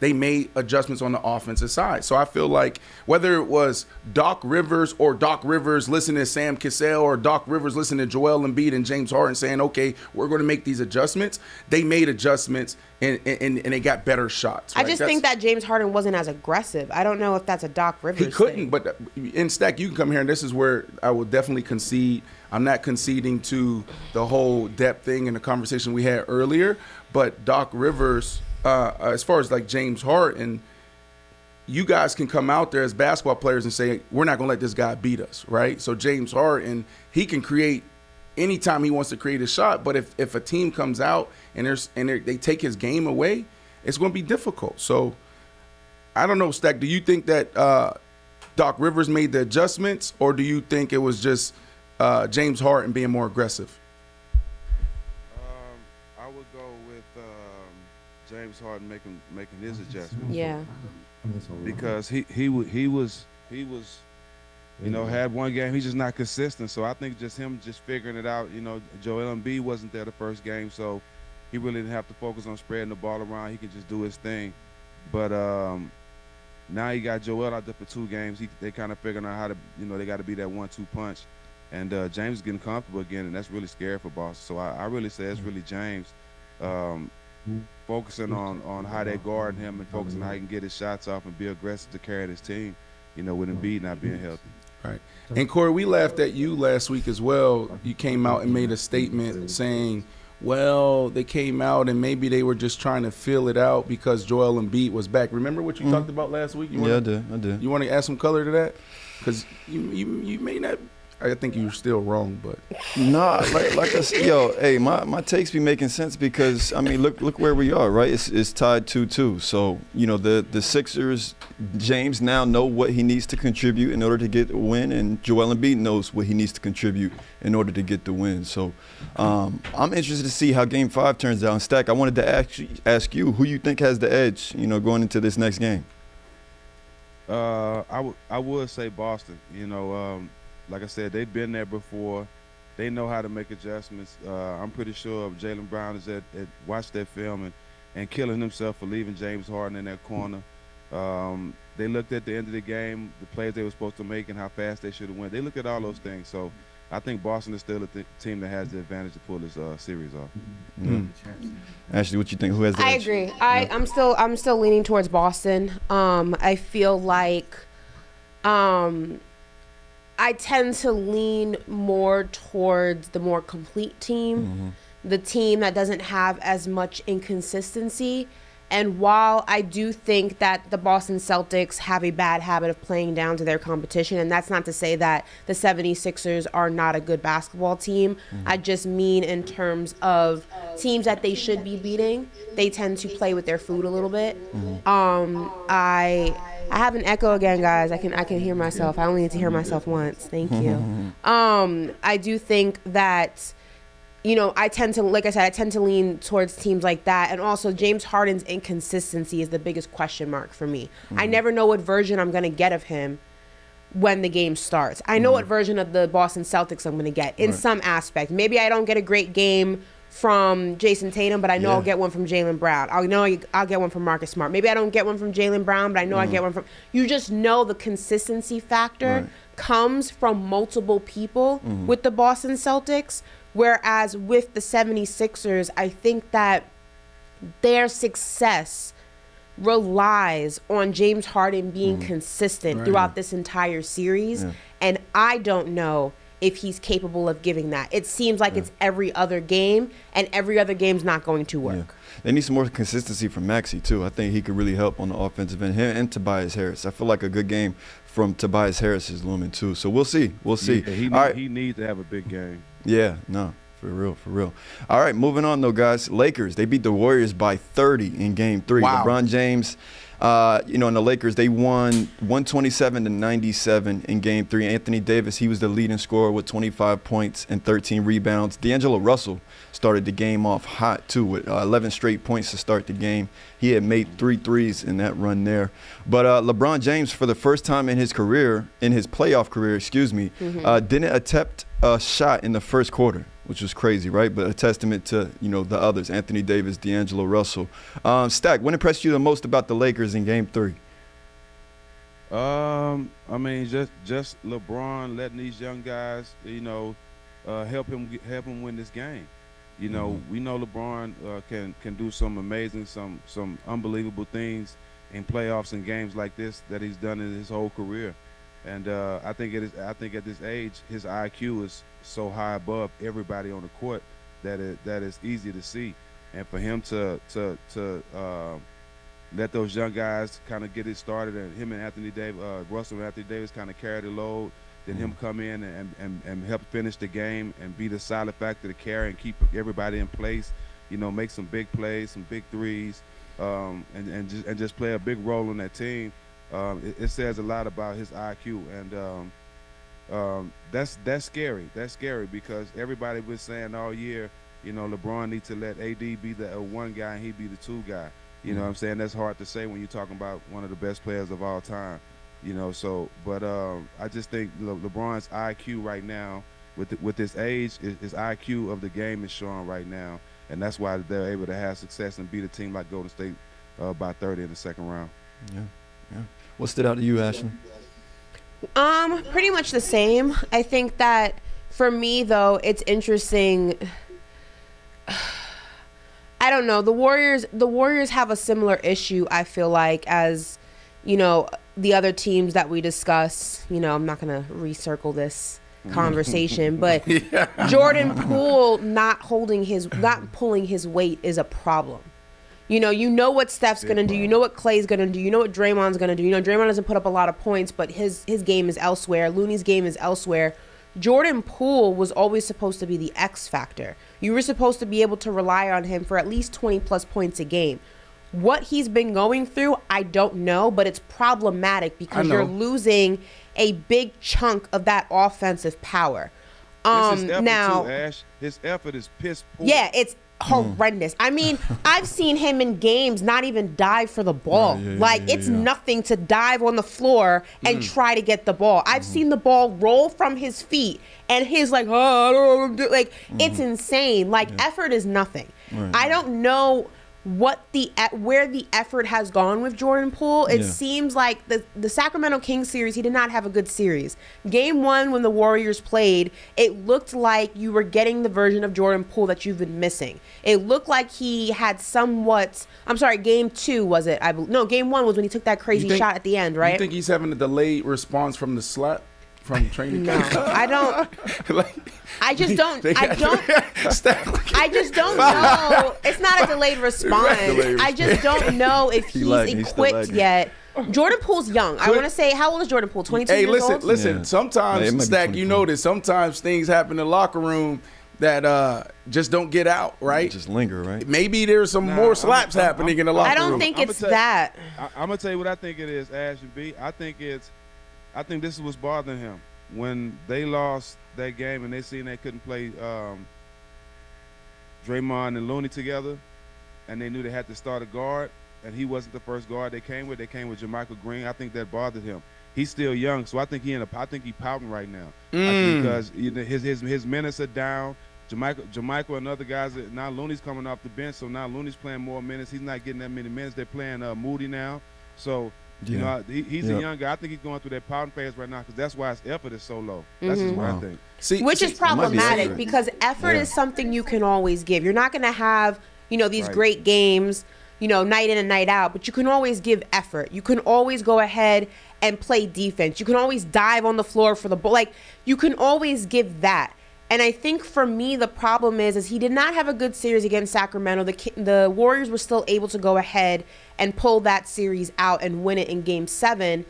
they made adjustments on the offensive side. So I feel like whether it was Doc Rivers or Doc Rivers listening to Sam Cassell or Doc Rivers listening to Joel Embiid and James Harden saying, okay, we're going to make these adjustments, they made adjustments and they got better shots. Right? I just think that James Harden wasn't as aggressive. I don't know if that's a Doc Rivers He couldn't, thing. but in Stack, you can come here, and this is where I will definitely concede. I'm not conceding to the whole depth thing and the conversation we had earlier, but Doc Rivers, as far as like James Harden, you guys can come out there as basketball players and say, we're not going to let this guy beat us, right? So James Harden, he can create anytime he wants to create a shot, but if a team comes out and they take his game away, it's going to be difficult. So I don't know, Stack, do you think that Doc Rivers made the adjustments, or do you think it was just James Harden being more aggressive? I would go with James Harden making his adjustments. Yeah. Because he was had one game, he's just not consistent. So I think just him just figuring it out. Joel Embiid wasn't there the first game, so he really didn't have to focus on spreading the ball around. He could just do his thing. But now he got Joel out there for 2 games. They kind of figuring out how to, they got to be that 1-2 punch. And James is getting comfortable again, and that's really scary for Boston. So I really say it's really James focusing on how they guard him and focusing on how he can get his shots off and be aggressive to carry his team, with Embiid not being healthy. Right. And Corey, we laughed at you last week as well. You came out and made a statement saying, well, they came out and maybe they were just trying to feel it out because Joel Embiid was back. Remember what you talked about last week? I did. You want to add some color to that? Because you may not. I think you're still wrong, but nah, like I said, hey, my takes be making sense because I mean, look where we are, right? It's tied 2-2. So the Sixers, James now know what he needs to contribute in order to get a win, and Joel Embiid knows what he needs to contribute in order to get the win. So I'm interested to see how Game 5 turns out. And Stack, I wanted to ask you who you think has the edge, going into this next game. I would say Boston. Like I said, they've been there before. They know how to make adjustments. I'm pretty sure Jaylen Brown is watched that film and killing himself for leaving James Harden in that corner. They looked at the end of the game, the plays they were supposed to make and how fast they should have went. They looked at all those things. So I think Boston is still a team that has the advantage to pull this series off. Ashley, what you think? Who has the I edge? agree. I'm still leaning towards Boston. I feel like I tend to lean more towards the more complete team, the team that doesn't have as much inconsistency. And while I do think that the Boston Celtics have a bad habit of playing down to their competition, and that's not to say that the 76ers are not a good basketball team, I just mean in terms of teams that they should be beating, they tend to play with their food a little bit. I have an echo again, guys. I can hear myself. I only need to hear myself once. Thank you. I do think that, you know, I tend to lean towards teams like that. And also James Harden's inconsistency is the biggest question mark for me. I never know what version I'm going to get of him when the game starts. I know what version of the Boston Celtics I'm going to get in some aspect. Maybe I don't get a great game from Jason Tatum, but I know I'll get one from Jaylen Brown. I'll get one from Marcus Smart. Maybe I don't get one from Jaylen Brown, but I know I get one from... You just know the consistency factor comes from multiple people with the Boston Celtics, whereas with the 76ers, I think that their success relies on James Harden being consistent throughout this entire series, and I don't know if he's capable of giving that. It seems like it's every other game, and every other game's not going to work. They need some more consistency from Maxey, too. I think he could really help on the offensive end. Him and Tobias Harris. I feel like a good game from Tobias Harris is looming, too. So we'll see. We'll see. Yeah, he needs to have a big game. Yeah, no. For real. All right, moving on, though, guys. Lakers, they beat the Warriors by 30 in Game 3. Wow. LeBron James, and the Lakers, they won 127-97 in Game 3. Anthony Davis, he was the leading scorer with 25 points and 13 rebounds. D'Angelo Russell started the game off hot, too, with 11 straight points to start the game. He had made 3 threes in that run there. But LeBron James, for the first time in his playoff career, didn't attempt a shot in the first quarter, which was crazy, right? But a testament to, the others, Anthony Davis, D'Angelo Russell. Stack, what impressed you the most about the Lakers in Game 3? I mean, just LeBron letting these young guys, help him win this game. We know LeBron can do some amazing, some unbelievable things in playoffs and games like this that he's done in his whole career. And I think at this age, his IQ is so high above everybody on the court that is easy to see. And for him to let those young guys kind of get it started, and him and Russell and Anthony Davis kind of carry the load, then him come in and help finish the game and be the solid factor to carry and keep everybody in place, make some big plays, some big threes, and just play a big role in that team. It says a lot about his IQ, and that's scary. That's scary because everybody was saying all year, LeBron needs to let AD be the one guy and he be the 2 guy. You know what I'm saying? That's hard to say when you're talking about one of the best players of all time. But I just think LeBron's IQ right now, with his age, his IQ of the game is showing right now, and that's why they're able to have success and beat a team like Golden State by 30 in the second round. Yeah. What stood out to you, Ashley? Pretty much the same. I think that for me, though, it's interesting. I don't know. The Warriors have a similar issue, I feel like, as, the other teams that we discuss. I'm not going to recircle this conversation, but Jordan Poole not pulling his weight is a problem. You know what Steph's going to do. You know what Klay's going to do. You know what Draymond's going to do. Draymond doesn't put up a lot of points, but his game is elsewhere. Looney's game is elsewhere. Jordan Poole was always supposed to be the X factor. You were supposed to be able to rely on him for at least 20-plus points a game. What he's been going through, I don't know, but it's problematic because you're losing a big chunk of that offensive power. His effort too, Ash. His effort is piss poor. Yeah, it's horrendous. I mean, I've seen him in games not even dive for the ball. It's nothing to dive on the floor and try to get the ball. I've seen the ball roll from his feet and he's like, I don't know what I'm doing. It's insane. Effort is nothing. I don't know where the effort has gone with Jordan Poole. It Yeah. seems like the Sacramento Kings series, he did not have a good series. Game 1, when the Warriors played, it looked like you were getting the version of Jordan Poole that you've been missing. It looked like he had Game 2 was it? Game 1 was when he took that crazy shot at the end, right? You think he's having a delayed response from the slap from training No, camp? I don't. Like, I just don't. they I got- don't. Stack- I just don't know. It's not a delayed response. Delayed I just don't know if He he's lagging. He's still equipped lagging. yet. Jordan Poole's young. I want to say, how old is Jordan Poole? 22 Hey, years old? listen. Yeah. Yeah, it Sometimes, might be Stack, you 24. know this. Sometimes things happen in the locker room that just don't get out, right? Just linger, right? Maybe there's some Nah, more slaps I'm- happening in the locker I don't room. think I'ma it's tell- that. I'm gonna tell you what I think it is, Ash and B. I think this is what's bothering him. When they lost that game and they seen they couldn't play Draymond and Looney together, and they knew they had to start a guard, and he wasn't the first guard they came with. They came with JaMychal Green. I think that bothered him. He's still young, so I think he's pouting right now because his minutes are down. JaMychal and other guys. Now Looney's coming off the bench, so now Looney's playing more minutes. He's not getting that many minutes. They're playing Moody now, so you know he's a young guy. I think he's going through that pouting phase right now because that's why his effort is so low. That's just what I think. Which is might be problematic accurate. because effort Yeah. is something you can always give. You're not going to have, these Right. great games, night in and night out, but you can always give effort. You can always go ahead and play defense. You can always dive on the floor for the ball. Like, you can always give that. And I think for me, the problem is he did not have a good series against Sacramento. The Warriors were still able to go ahead and pull that series out and win it in Game 7.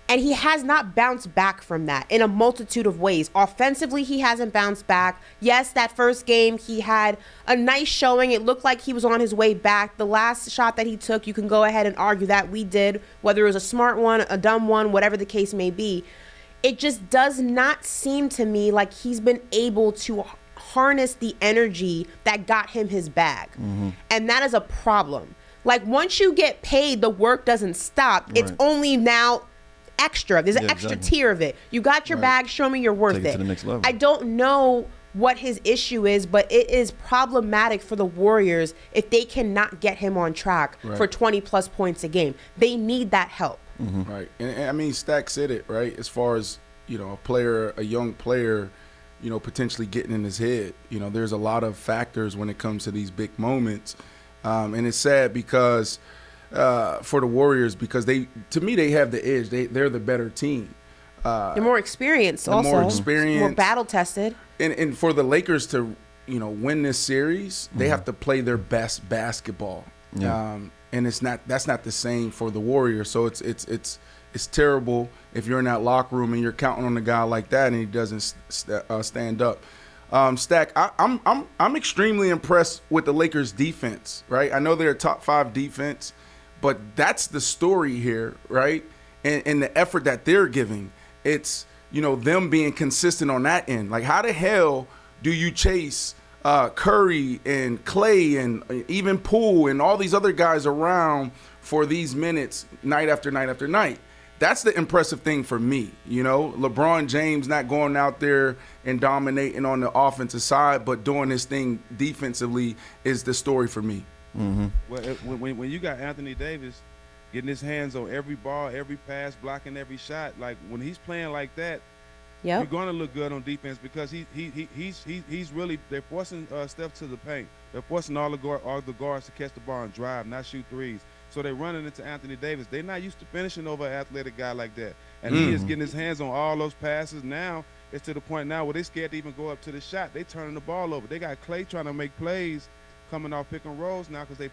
And he has not bounced back from that in a multitude of ways. Offensively, he hasn't bounced back. Yes, that first game, he had a nice showing. It looked like he was on his way back. The last shot that he took, you can go ahead and argue that we did, whether it was a smart one, a dumb one, whatever the case may be. It just does not seem to me like he's been able to harness the energy that got him his bag. And that is a problem. Like, once you get paid, the work doesn't stop. It's Right. only now extra. There's an Yeah, extra exactly. tier of it. You got your bag, show me you're worth Take it to the next level. I don't know what his issue is, but it is problematic for the Warriors if they cannot get him on track for 20 plus points a game. They need that help. Right. And I mean, Stack said it, right? As far as, a young player, potentially getting in his head. There's a lot of factors when it comes to these big moments. And it's sad because for the Warriors, because they have the edge. They're the better team. They're more experienced They're also. more experienced. More battle tested. And for the Lakers to, win this series, they have to play their best basketball. Yeah. And that's not the same for the Warriors. So it's terrible if you're in that locker room and you're counting on a guy like that and he doesn't stand up. Stack, I'm extremely impressed with the Lakers defense, right? I know they're a top 5 defense, but that's the story here, right? And the effort that they're giving, it's, them being consistent on that end. Like, how the hell do you chase Curry and Clay and even Poole and all these other guys around for these minutes night after night after night? That's the impressive thing for me. LeBron James not going out there and dominating on the offensive side, but doing his thing defensively is the story for me. Well, when you got Anthony Davis getting his hands on every ball, every pass, blocking every shot, like when he's playing like that, you're going to look good on defense because he's really, they're forcing Steph to the paint. They're forcing all the guards to catch the ball and drive, not shoot threes. So they're running into Anthony Davis. They're not used to finishing over an athletic guy like that. And he is getting his hands on all those passes. Now it's to the point now where they're scared to even go up to the shot. They're turning the ball over. They got Clay trying to make plays coming off pick and rolls now because they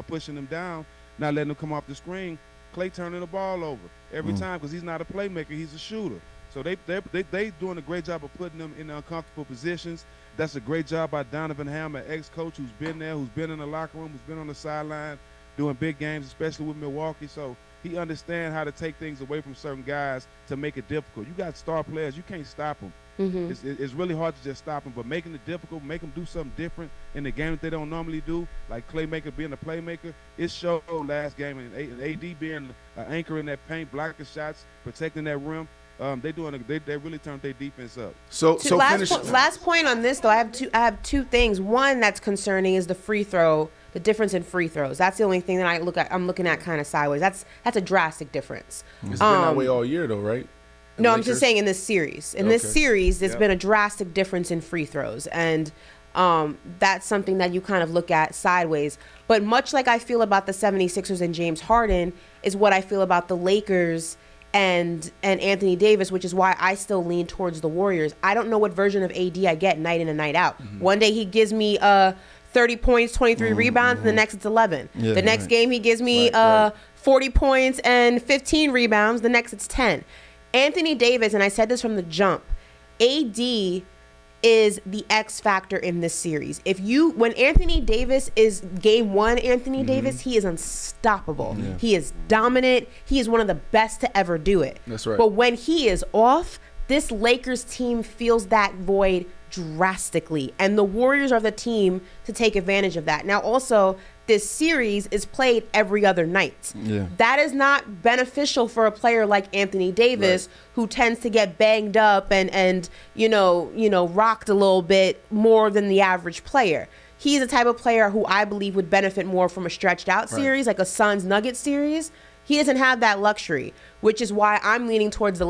pushing him down, not letting him come off the screen. Clay turning the ball over every time because he's not a playmaker. He's a shooter. So they doing a great job of putting them in uncomfortable positions. That's a great job by Donovan Ham, an ex-coach who's been there, who's been in the locker room, who's been on the sideline doing big games, especially with Milwaukee. So he understands how to take things away from certain guys to make it difficult. You got star players. You can't stop them. It's really hard to just stop them, but making it difficult, make them do something different in the game that they don't normally do, like Claymaker being a playmaker. It showed last game, and AD being an anchor in that paint, blocking shots, protecting that rim. They really turned their defense up. So last point on this though, I have two things. One that's concerning is the free throw the difference in free throws. That's the only thing that I'm looking at kind of sideways. That's a drastic difference. It's been that way all year, though, right? The No, I'm Lakers? just saying in this series. In this Okay. series, there's been a drastic difference in free throws. And that's something that you kind of look at sideways. But much like I feel about the 76ers and James Harden is what I feel about the Lakers and Anthony Davis, which is why I still lean towards the Warriors. I don't know what version of AD I get night in and night out. One day he gives me 30 points, 23 rebounds, and the next it's 11. Yeah, the next right. game he gives me Right. 40 points and 15 rebounds. The next it's 10. Anthony Davis, and I said this from the jump, AD is the X factor in this series. When Anthony Davis is game one, Anthony Davis, he is unstoppable. Yeah. He is dominant. He is one of the best to ever do it. That's right. But when he is off, this Lakers team feels that void drastically. And the Warriors are the team to take advantage of that. Now, also, this series is played every other night. Yeah. That is not beneficial for a player like Anthony Davis, who tends to get banged up and rocked a little bit more than the average player. He's the type of player who I believe would benefit more from a stretched out series, like a Suns Nuggets series. He doesn't have that luxury, which is why I'm leaning towards the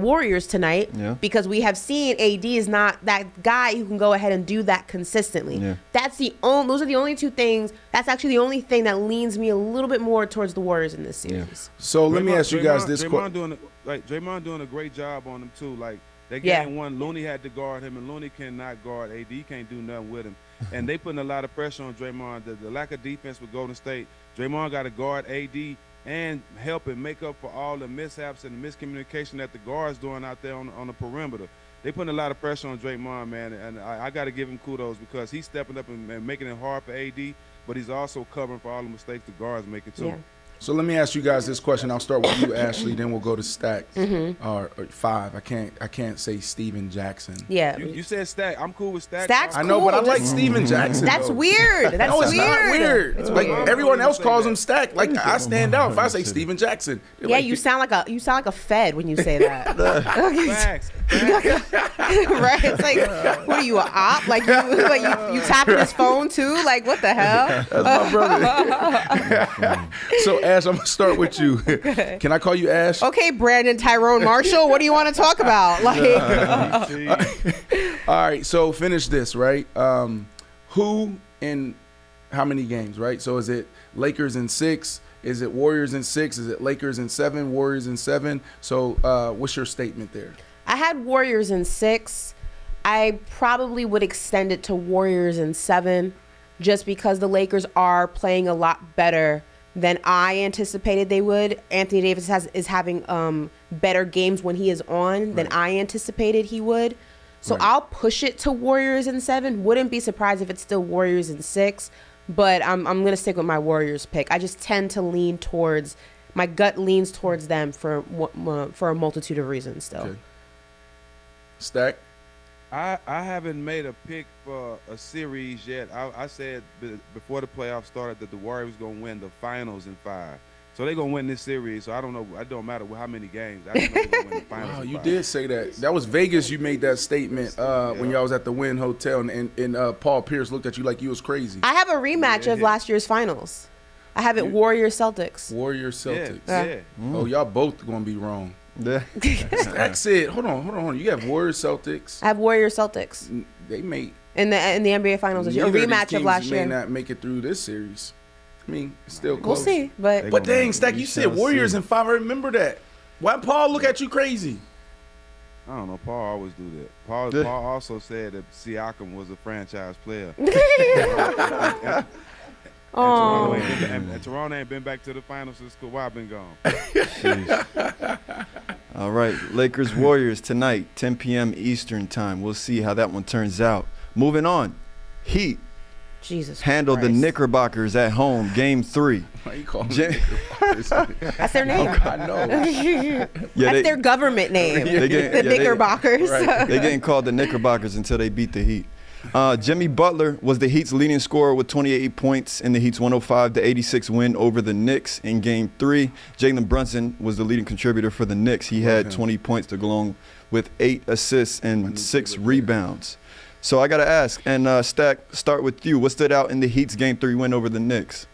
Warriors tonight, Yeah. because we have seen AD is not that guy who can go ahead and do that consistently. Yeah. Those are the only two things. That's actually the only thing that leans me a little bit more towards the Warriors in this series. So let me ask you guys this Draymond question. Draymond doing a great job on him too. Like they Yeah. game one, Looney had to guard him, and Looney cannot guard AD. He can't do nothing with him. And they putting a lot of pressure on Draymond. The lack of defense with Golden State. Draymond got to guard AD and help and make up for all the mishaps and the miscommunication that the guards doing out there on the perimeter. They putting a lot of pressure on Draymond, man, and I got to give him kudos because he's stepping up and making it hard for AD, but he's also covering for all the mistakes the guards making too. Yeah. So let me ask you guys this question. I'll start with you, Ashley. Then we'll go to Stacks or Five. I can't say Steven Jackson. Yeah. You said Stack. I'm cool with Stack. Stack's I know, but I cool. like Just- Steven Jackson. That's though. weird. That's No, it's weird. not weird. It's Like weird. everyone else Say calls that. him Stack. Like I stand out if I say Steven Jackson. They're Yeah, like, you sound like a Fed when you say that. Facts. Right? It's like, what are you, a op? Like you tapping his phone too? Like what the hell? That's my brother. So Ash, I'm gonna start with you. Can I call you Ash? Okay, Brandon Tyrone Marshall, what do you want to talk about? Like, All right. So finish this right. Who in how many games? Right. So is it Lakers in 6? Is it Warriors in 6? Is it Lakers in 7? Warriors in 7? So what's your statement there? I had Warriors in 6. I probably would extend it to Warriors in 7, just because the Lakers are playing a lot better than I anticipated they would. Anthony Davis is having better games when he is on than I anticipated he would. So Right. I'll push it to Warriors in 7. Wouldn't be surprised if it's still Warriors in 6, but I'm gonna stick with my Warriors pick. I just tend to lean towards, my gut leans towards them for a multitude of reasons still. Okay. Stack. I haven't made a pick for a series yet. I said before the playoffs started that the Warriors going to win the finals in 5. So they're going to win this series. So I don't know. It don't matter how many games. I just know they're going to win the finals. Wow, in you 5. did say that. That was Vegas. You made that statement when y'all was at the Wynn Hotel, and Paul Pierce looked at you like you was crazy. I have a rematch of last year's finals. I have it Warriors Celtics. Warriors Celtics. Yeah. Oh, y'all both gonna be wrong. Yeah. Stack said, hold on. You have Warriors Celtics. I have Warriors Celtics They may in the NBA Finals this year. A neither of these rematch of teams last may year. not make it through this series. I mean, it's still We'll close. see, but But dang, Stack, We you said shall Warriors see. in 5. I remember that. Why Paul look at you crazy? I don't know. Paul always do that. Paul also said that Siakam was a franchise player. oh, And Toronto ain't been back to the finals since Kawhi been gone. All right, Lakers Warriors tonight, 10 p.m. Eastern time. We'll see how that one turns out. Moving on, Heat Jesus handled the Christ. Knickerbockers at home, Game 3. Why you calling Ja- me? That's their name. I know. That's their government name. They get- the yeah, they- Knickerbockers. Right. They're getting called the Knickerbockers until they beat the Heat. Jimmy Butler was the Heat's leading scorer with 28 points in the Heat's 105-86 win over the Knicks in Game 3. Jalen Brunson was the leading contributor for the Knicks. He had him. 20 points to go along with 8 assists and 6 rebounds. So I got to ask, and Stack, start with you. What stood out in the Heat's Game 3 win over the Knicks?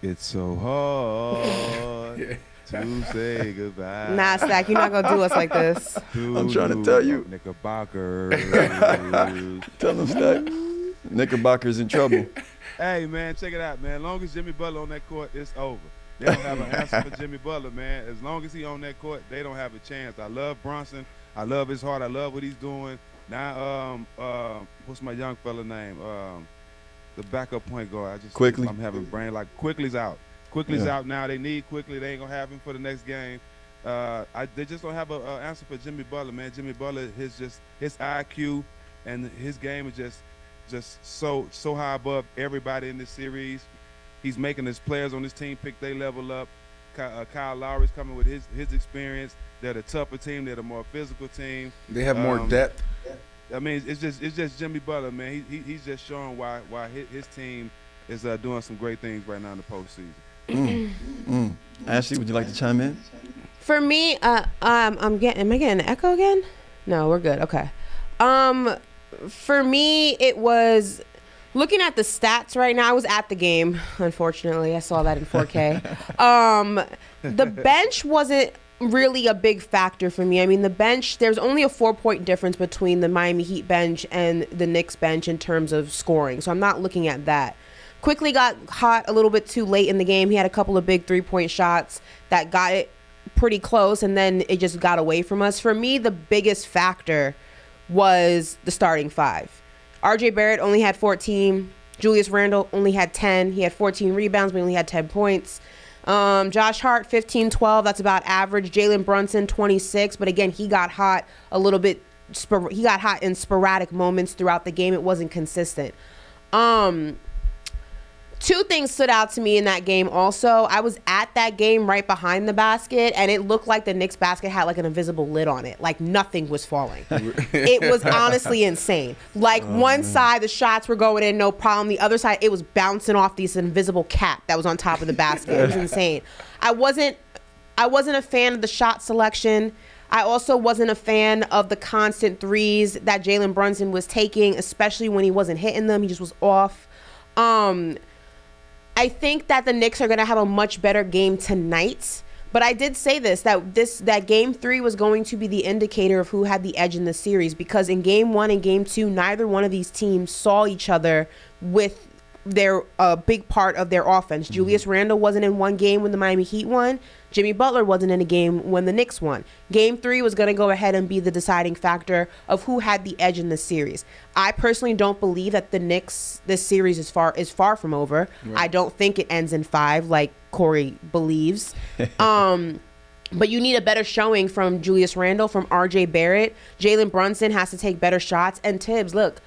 It's so hard to say goodbye. Nah, Stack, you're not gonna do us like this. I'm trying to tell you. Knickerbockers. Tell them, Stack. Knickerbocker's in trouble. Hey, man, check it out, man. As long as Jimmy Butler on that court, it's over. They don't have an answer for Jimmy Butler, man. As long as he on that court, they don't have a chance. I love Bronson. I love his heart. I love what he's doing. Now, what's my young fella name? The backup point guard. Quickly. I'm having brain like Quickly's out. Quickly's out now. They need Quickly. They ain't gonna have him for the next game. They just don't have an answer for Jimmy Butler, man. Jimmy Butler, his IQ and his game is just so high above everybody in this series. He's making his players on his team pick their level up. Kyle Lowry's coming with his experience. They're the tougher team. They're the more physical team. They have more depth. I mean, it's just Jimmy Butler, man. He's just showing why his team is doing some great things right now in the postseason. Ashley, would you like to chime in? For me, am I getting an echo again? No, we're good. Okay. For me, it was looking at the stats right now. I was at the game, unfortunately. I saw that in 4K. The bench wasn't really a big factor for me. I mean, the bench, there's only a 4-point difference between the Miami Heat bench and the Knicks bench in terms of scoring. So I'm not looking at that. Quickly got hot a little bit too late in the game. He had a couple of big 3-point shots that got it pretty close, and then it just got away from us. For me, the biggest factor was the starting five. RJ Barrett only had 14. Julius Randle only had 10. He had 14 rebounds, but he only had 10 points. Josh Hart, 15-12. That's about average. Jalen Brunson, 26. But again, he got hot a little bit. He got hot in sporadic moments throughout the game. It wasn't consistent. Two things stood out to me in that game also. I was at that game right behind the basket, and it looked like the Knicks basket had like an invisible lid on it. Like nothing was falling. It was honestly insane. Like one side, the shots were going in, no problem. The other side, it was bouncing off this invisible cap that was on top of the basket. It was insane. I wasn't a fan of the shot selection. I also wasn't a fan of the constant threes that Jalen Brunson was taking, especially when he wasn't hitting them. He just was off. I think that the Knicks are going to have a much better game tonight. But I did say that game 3 was going to be the indicator of who had the edge in the series, because in game 1 and game 2, neither one of these teams saw each other with their big part of their offense. Julius Randle wasn't in one game when the Miami Heat won. Jimmy Butler wasn't in a game when the Knicks won. Game 3 was going to go ahead and be the deciding factor of who had the edge in the series. I personally don't believe that the Knicks, this series is far from over. Right. I don't think it ends in 5 like Corey believes. But you need a better showing from Julius Randle, from RJ Barrett. Jalen Brunson has to take better shots. And Tibbs, look,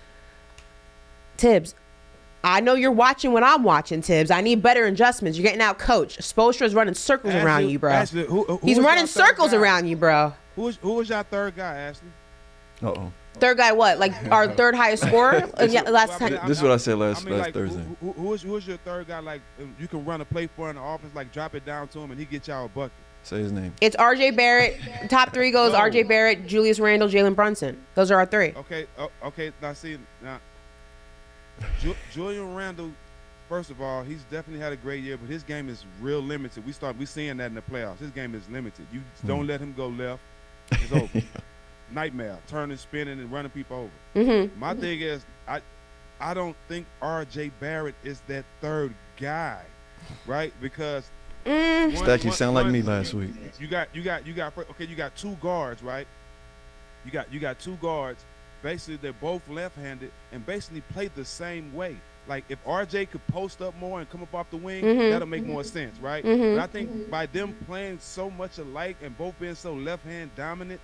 I know you're watching when I'm watching, Tibbs. I need better adjustments. You're getting out coached. Spoelstra's running circles around you, bro. Ashley, who He's running circles around you, bro. Who was your third guy, Ashley? Uh-oh. Third guy what? Like our third highest scorer? This is what I said last Thursday. Who was your third guy? Like you can run a play for in the offense, like drop it down to him and he get y'all a bucket. Say his name. It's RJ Barrett. Top 3 goes RJ Barrett, Julius Randle, Jalen Brunson. Those are our 3. Okay. Now Julian Randle, first of all, he's definitely had a great year, but his game is real limited. We seeing that in the playoffs. His game is limited. You don't let him go left. It's over. Nightmare, turning, spinning, and running people over. My thing is, I don't think R.J. Barrett is that third guy, right? Because Stack, you sound like me last week. You got 2 guards, right? You got 2 guards. Basically, they're both left-handed and basically play the same way. Like, if RJ could post up more and come up off the wing, that'll make more sense, right? But I think by them playing so much alike and both being so left-hand dominant,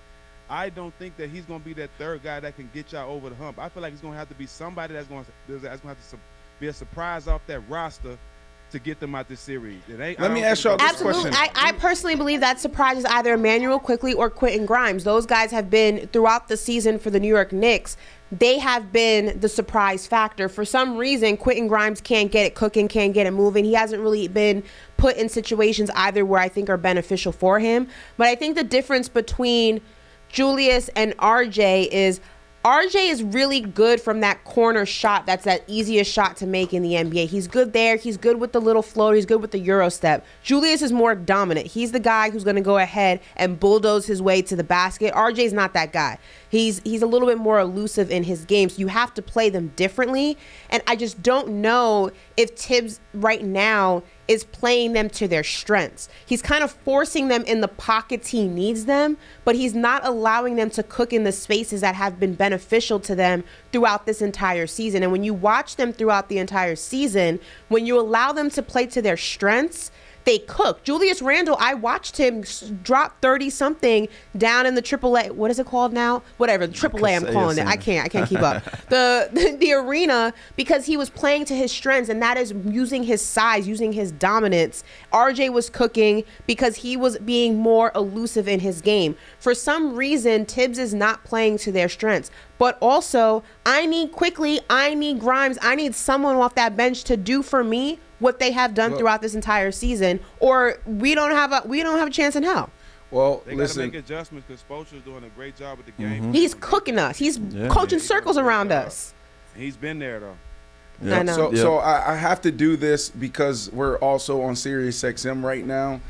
I don't think that he's going to be that third guy that can get y'all over the hump. I feel like it's going to have to be somebody that's going to have to be a surprise off that roster to get them out this series. Let me ask y'all this question. I personally believe that surprise is either Emmanuel Quickly or Quentin Grimes. Those guys have been, throughout the season for the New York Knicks, they have been the surprise factor. For some reason, Quentin Grimes can't get it cooking, can't get it moving. He hasn't really been put in situations either where I think are beneficial for him. But I think the difference between Julius and RJ is RJ is really good from that corner shot. That's that easiest shot to make in the NBA. He's good there. He's good with the little floater. He's good with the Euro step. Julius is more dominant. He's the guy who's going to go ahead and bulldoze his way to the basket. RJ's not that guy. He's a little bit more elusive in his game, so you have to play them differently. And I just don't know if Tibbs right now is playing them to their strengths. He's kind of forcing them in the pockets he needs them, but he's not allowing them to cook in the spaces that have been beneficial to them throughout this entire season. And when you watch them throughout the entire season, when you allow them to play to their strengths, they cook. Julius Randle, I watched him drop 30-something down in the AAA. What is it called now? Whatever, the AAA I'm calling it. I can't keep up. The arena, because he was playing to his strengths, and that is using his size, using his dominance. RJ was cooking because he was being more elusive in his game. For some reason, Tibbs is not playing to their strengths. But also, I need Grimes, I need someone off that bench to do for me what they have done throughout this entire season, or we don't have a chance in hell. Well, they listen. They got to make adjustments because Spoelstra's doing a great job with the game. He's cooking us. He's coaching circles around us. He's been there though. Yeah. I know. So I have to do this because we're also on Sirius XM right now.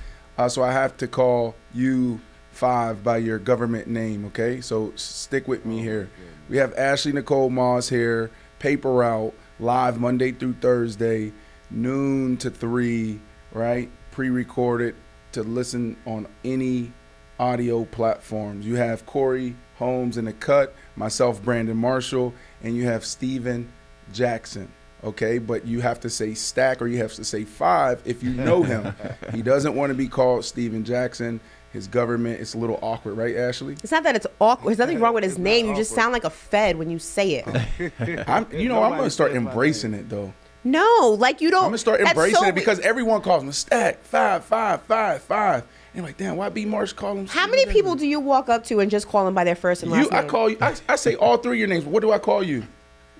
So I have to call you 5 by your government name, okay? So stick with me here. We have Ashley Nicole Moss here, Paper Route, live Monday through Thursday, noon to 3, right? Pre-recorded to listen on any audio platforms. You have Corey Holmes in the cut, myself, Brandon Marshall, and you have Steven Jackson, okay? But you have to say Stack or you have to say 5 if you know him. He doesn't want to be called Steven Jackson. His government, it's a little awkward, right, Ashley? It's not that it's awkward. There's nothing wrong with his name. You just sound like a Fed when you say it. I'm going to start embracing it, though. No, like you don't. I'm going to start embracing it because everyone calls him Stack, 5, 5, 5, 5. And you're like, damn, why B. Marsh call him? How many people do you walk up to and just call them by their first and last name? I call you. I say all 3 of your names. What do I call you?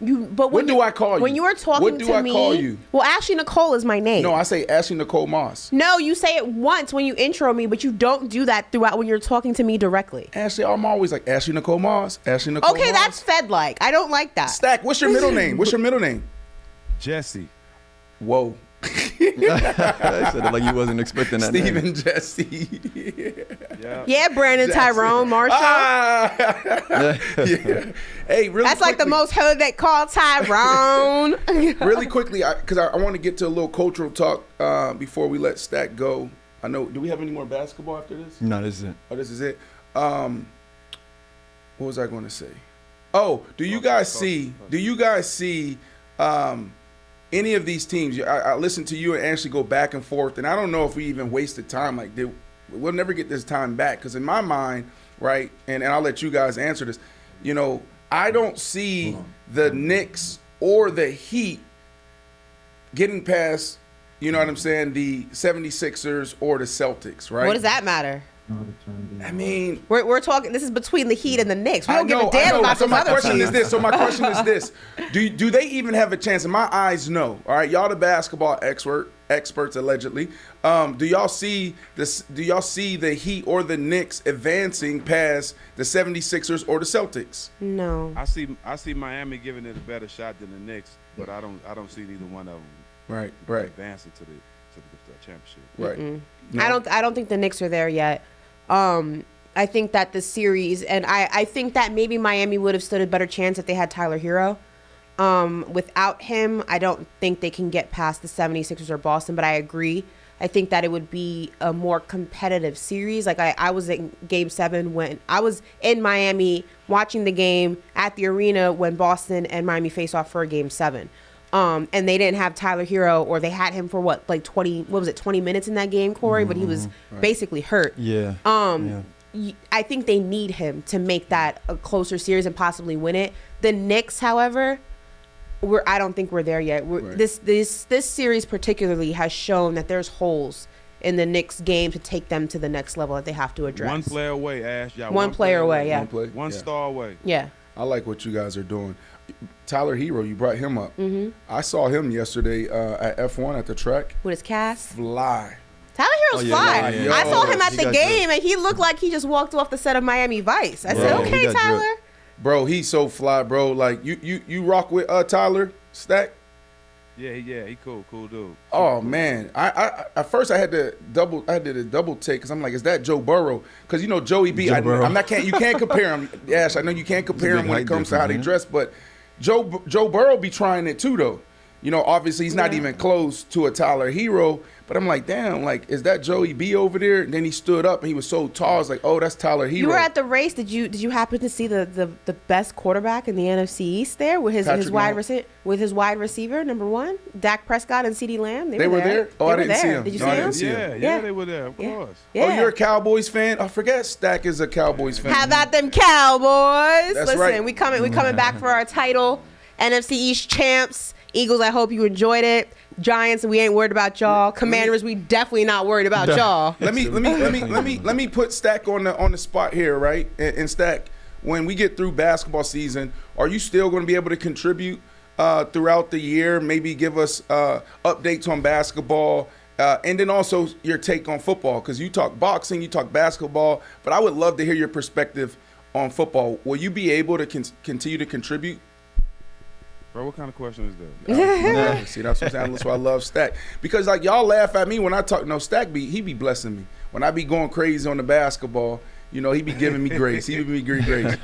What do I call you? When you are talking what do to I me, call you? Well, Ashley Nicole is my name. No, I say Ashley Nicole Moss. No, you say it once when you intro me, but you don't do that throughout when you're talking to me directly. Ashley, I'm always like Ashley Nicole Moss. Ashley Nicole Okay, Moss. that's Fed-like. I don't like that. Stack, what's your middle name? What's your middle name? Jesse. Whoa. I said it like you wasn't expecting that name. Stephen Jesse. Yeah, Brandon Tyrone Marshall. Yeah. Hey, really That's like the quickly- most heard that call Tyrone. Really quickly, because I want to get to a little cultural talk before we let Stack go. I know. Do we have any more basketball after this? No, this is it. Oh, this is it. What was I going to say? Oh, do you guys see any of these teams? I listened to you and Ashley go back and forth, and I don't know if we even wasted time. Like, we'll never get this time back because in my mind, right, and I'll let you guys answer this, I don't see the Knicks or the Heat getting past, you know what I'm saying, the 76ers or the Celtics, right? What does that matter? I mean, We're talking. This is between the Heat and the Knicks. We I don't give know, a damn about so those my other question teams. is this. So my question is this: Do they even have a chance? In my eyes, no. All right, y'all the basketball experts allegedly. Do y'all see this? Do y'all see the Heat or the Knicks advancing past the 76ers or the Celtics? No. I see Miami giving it a better shot than the Knicks, but I don't see neither one of them Right. advancing to the championship. Right. I don't think the Knicks are there yet. I think that the series, and I think that maybe Miami would have stood a better chance if they had Tyler Hero. Without him, I don't think they can get past the 76ers or Boston, but I agree. I think that it would be a more competitive series. Like I was in Game 7 when I was in Miami watching the game at the arena when Boston and Miami faced off for a Game 7. And they didn't have Tyler Hero, or they had him for 20 minutes in that game, Corey, but he was basically hurt. Yeah. I think they need him to make that a closer series and possibly win it. The Knicks, however, I don't think we're there yet. This series particularly has shown that there's holes in the Knicks game to take them to the next level that they have to address. One player away, Ash. Y'all One player away, yeah. One star away. Yeah. I like what you guys are doing. Tyler Hero, you brought him up. Mm-hmm. I saw him yesterday at F1 at the track. With his cast. Fly. Tyler Hero's fly. yeah. I saw him at He the got game, and he looked like he just walked off the set of Miami Vice. I said, Yeah, he okay, got Tyler. drip. Bro, he's so fly, bro. Like you rock with Tyler Stack? Yeah, he cool dude. Oh man, I at first I did a double take because I'm like, is that Joe Burrow? Because you know Joey B. You can't compare him. Ash, I know you can't compare him when it comes to how they dress, but Joe Burrow be trying it too though. You know, obviously he's not even close to a Tyler Hero, but I'm like, damn, like, is that Joey B over there? And then he stood up and he was so tall. I was like, oh, that's Tyler Hero. You were at the race. Did you happen to see the best quarterback in the NFC East there with his wide receiver number 1, Dak Prescott and CeeDee Lamb? They were there. Oh, I didn't see him. Did you see him? Yeah, they were there. Of course. Yeah. Oh, you're a Cowboys fan? I forget Stack is a Cowboys fan. How about them Cowboys? That's right. We coming back for our title, NFC East champs. Eagles, I hope you enjoyed it. Giants, we ain't worried about y'all. Commanders, we definitely not worried about y'all. Let me put Stack on the spot here, right? And Stack, when we get through basketball season, are you still going to be able to contribute throughout the year? Maybe give us updates on basketball, and then also your take on football, because you talk boxing, you talk basketball, but I would love to hear your perspective on football. Will you be able to continue to contribute? Bro, what kind of question is that? See, that's what I'm saying. That's why I love Stack. Because like y'all laugh at me when I talk. No, Stack he be blessing me. When I be going crazy on the basketball, you know, he be giving me grace. He be giving me grace.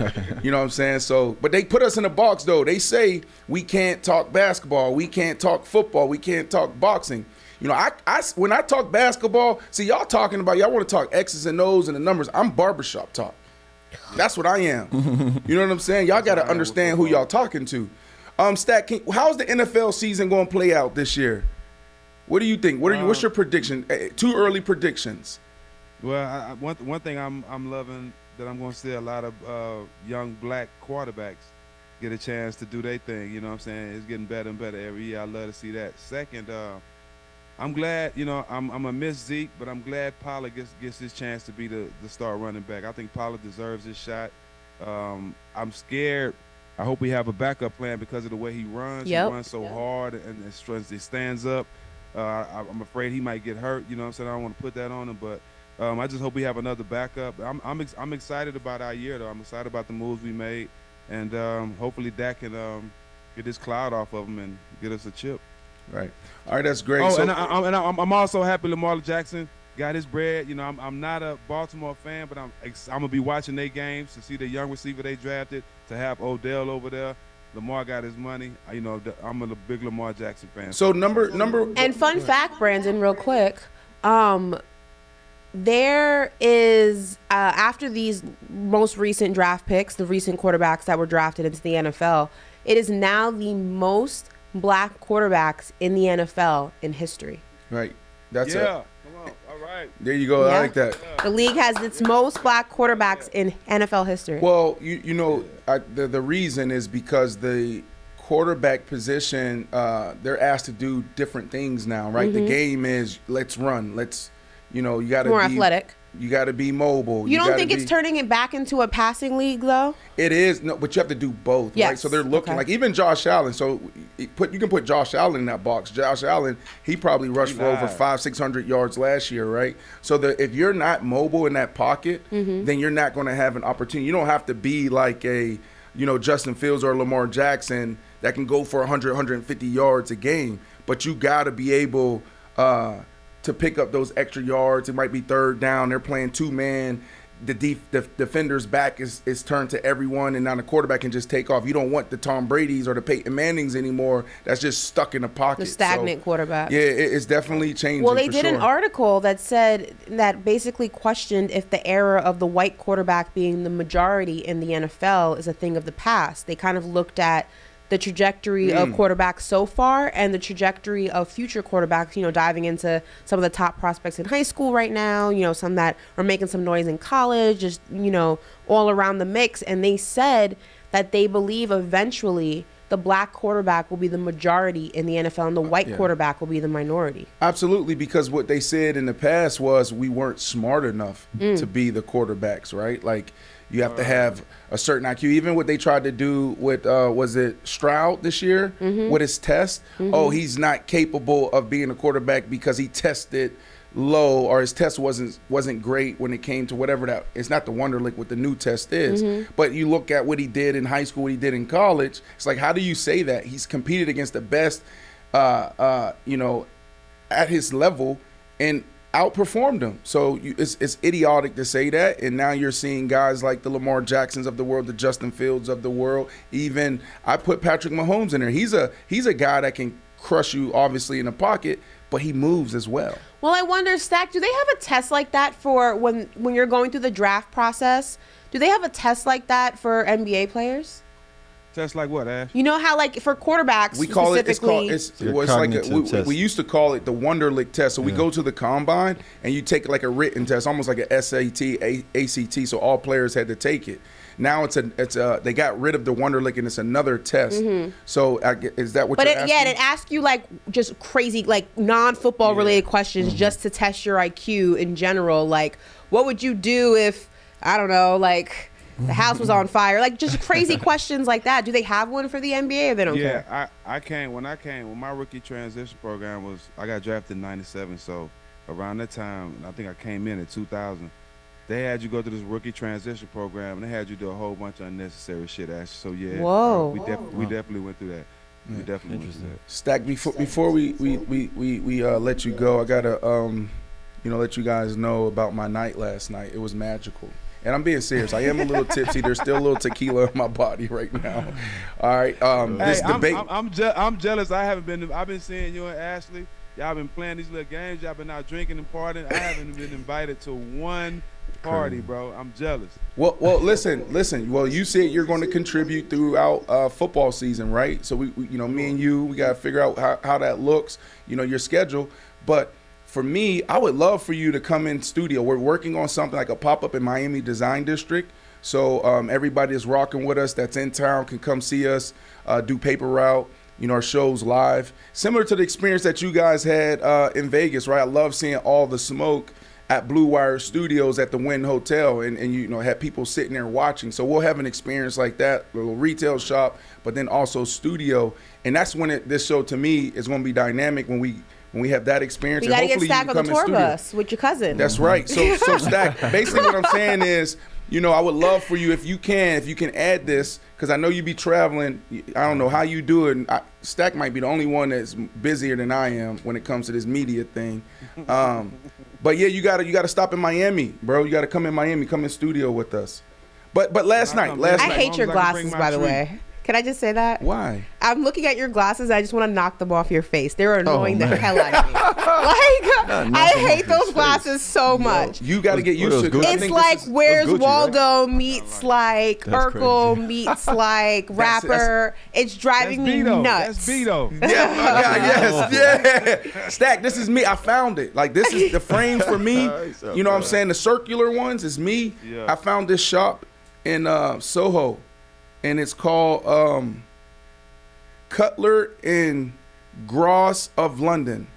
You know what I'm saying? So, but they put us in a box though. They say we can't talk basketball, we can't talk football, we can't talk boxing. You know, I when I talk basketball, see y'all talking about y'all want to talk X's and O's and the numbers. I'm barbershop talk. That's what I am. You know what I'm saying? Y'all got to understand who y'all talking to. Stack, how's the NFL season going to play out this year? What do you think? What's your prediction? 2 early predictions. Well, one thing I'm loving that I'm going to see a lot of young black quarterbacks get a chance to do their thing. You know what I'm saying? It's getting better and better every year. I love to see that. Second, I'm glad. You know, I'm a miss Zeke, but I'm glad Pollard gets his chance to be the star running back. I think Pollard deserves his shot. I'm scared. I hope we have a backup plan because of the way he runs. Yep. He runs so hard and he stands up. I'm afraid he might get hurt. You know what I'm saying? I don't want to put that on him, but I just hope we have another backup. I'm excited about our year, though. I'm excited about the moves we made, and hopefully Dak can get this cloud off of him and get us a chip. Right. All right, that's great. Oh, so, I'm also happy Lamar Jackson got his bread. You know, I'm not a Baltimore fan, but I'm gonna be watching their games to see the young receiver they drafted, to have Odell over there. Lamar got his money. You know, I'm a big Lamar Jackson fan. So number. And fun fact, Brandon, real quick, there is after these most recent draft picks, the recent quarterbacks that were drafted into the NFL, it is now the most black quarterbacks in the NFL in history. Right. That's Come on. All right. There you go. Yeah. I like that. The league has its most black quarterbacks in NFL history. Well, you know, the reason is because the quarterback position, they're asked to do different things now, right? The game is let's run, you got to be more athletic. You got to be mobile. You don't think it's turning it back into a passing league, though? It is, no, but you have to do both, yes. right? So they're looking like even Josh Allen. So you can put Josh Allen in that box. Josh Allen, he probably rushed for over 500-600 yards last year, right? So if you're not mobile in that pocket, then you're not going to have an opportunity. You don't have to be like a, Justin Fields or Lamar Jackson that can go for 100, 150 yards a game, but you got to be able to pick up those extra yards. It might be third down. They're playing 2-man. The defender's back is turned to everyone, and now the quarterback can just take off. You don't want the Tom Brady's or the Peyton Mannings anymore that's just stuck in the pocket. The stagnant quarterback. Yeah, it's definitely changing. Well, they did an article that said that basically questioned if the era of the white quarterback being the majority in the NFL is a thing of the past. They kind of looked at the trajectory of quarterbacks so far and the trajectory of future quarterbacks, diving into some of the top prospects in high school right now, some that are making some noise in college, just, all around the mix. And they said that they believe eventually the black quarterback will be the majority in the NFL and the white quarterback will be the minority. Absolutely, because what they said in the past was we weren't smart enough to be the quarterbacks, right? Like, you have to have a certain IQ. Even what they tried to do with, was it Stroud this year with his test? Oh, he's not capable of being a quarterback because he tested low, or his test wasn't great when it came to whatever that. It's not the Wonderlic what the new test is, but you look at what he did in high school, what he did in college. It's like, how do you say that he's competed against the best, you know, at his level and outperformed them? So it's idiotic to say that. And now you're seeing guys like the Lamar Jacksons of the world, the Justin Fields of the world. Even I put Patrick Mahomes in there. He's a guy that can crush you obviously in the pocket, but he moves as well. Well, I wonder, Stack, do they have a test like that for when you're going through the draft process? Do they have a test like that for NBA players? Test like what, Ash? You know how, like, for quarterbacks We call it. specifically, It's Your like cognitive test. we used to call it the Wonderlic test. So we go to the combine and you take like a written test, almost like a SAT, ACT. So all players had to take it. Now they got rid of the Wonderlic and it's another test. So is that what but you're it, asking? yeah, it asks you like just crazy, like non-football related questions just to test your IQ in general. Like, what would you do if, I don't know, like the house was on fire? Like just crazy questions like that. Do they have one for the NBA or they don't care? Yeah, when my rookie transition program was, I got drafted in '97, so around that time, I think I came in 2000. They had you go through this rookie transition program, and they had you do a whole bunch of unnecessary shit, Ash. So yeah, Whoa. We definitely went through that. We definitely went through that. Stack, before we let you go, I gotta let you guys know about my night last night. It was magical. And I'm being serious. I am a little tipsy. There's still a little tequila in my body right now. All right. This debate. I'm jealous. I've been seeing you and Ashley. Y'all been playing these little games. Y'all been out drinking and partying. I haven't been invited to one party, bro. I'm jealous. Well, listen. Well, you said you're going to contribute throughout football season, right? So we me and you, we got to figure out how that looks. Your schedule. But for me, I would love for you to come in studio. We're working on something like a pop-up in Miami Design District. So everybody is rocking with us that's in town can come see us, do Paper Route, our shows live. Similar to the experience that you guys had in Vegas, right? I love seeing all the smoke at Blue Wire Studios at the Wynn Hotel and had people sitting there watching. So we'll have an experience like that, a little retail shop, but then also studio. And that's when this show to me is going to be dynamic when we have that experience. You got to get hopefully Stack on the come in tour studio. bus with your cousin. That's right. So Stack, basically what I'm saying is, I would love for you if you can add this, because I know you be traveling. I don't know how you do it. And Stack might be the only one that's busier than I am when it comes to this media thing. But yeah, you gotta stop in Miami, bro. You gotta come in Miami, come in studio with us. But last night. I hate your glasses, by the way. Can I just say that? Why? I'm looking at your glasses. I just want to knock them off your face. They're annoying the hell out of me. I hate those glasses so much. You got to get used to it. It's like Where's Gucci, Waldo meets like Urkel meets like rapper. It's driving me nuts. That's Beto. Yeah, my God, yes, yeah. Stack, this is me. I found it. Like, this is the frames for me. You know what I'm saying? The circular ones is me. Yeah. I found this shop in Soho, and it's called Cutler and Gross of London.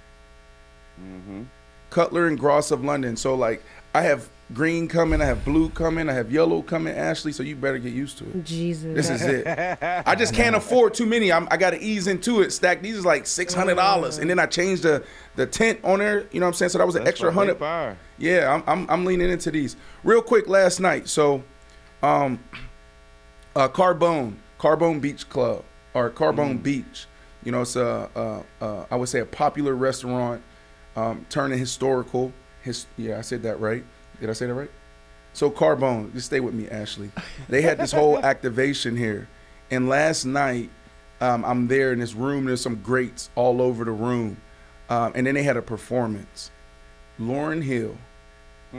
Cutler and Gross of London. So, like, I have green coming, I have blue coming, I have yellow coming, Ashley, so you better get used to it. Jesus. This is it. I just can't afford too many. I got to ease into it. Stack, these is like $600. And then I changed the tint on there, you know what I'm saying? So that was an extra $100. Fire. Yeah, I'm leaning into these. Real quick, last night, so Carbone Beach Club, or Carbone Beach. It's I would say a popular restaurant, turning historical. Yeah, I said that right. Did I say that right? So Carbone, just stay with me, Ashley. They had this whole activation here. And last night, I'm there in this room. There's some greats all over the room. And then they had a performance. Lauryn Hill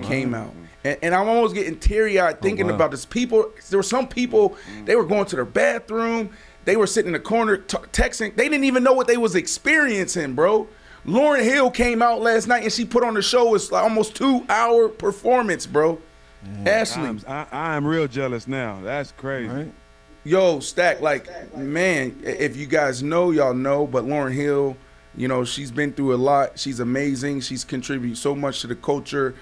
came out. And I'm almost getting teary-eyed thinking about this. There were some people, they were going to their bathroom. They were sitting in the corner texting. They didn't even know what they was experiencing, bro. Lauryn Hill came out last night and she put on the show. It's like almost 2-hour performance, bro. Ashley. I am real jealous now. That's crazy. Right? Yo, Stack, like, man, if you guys know, y'all know, but Lauryn Hill, she's been through a lot. She's amazing. She's contributed so much to the culture.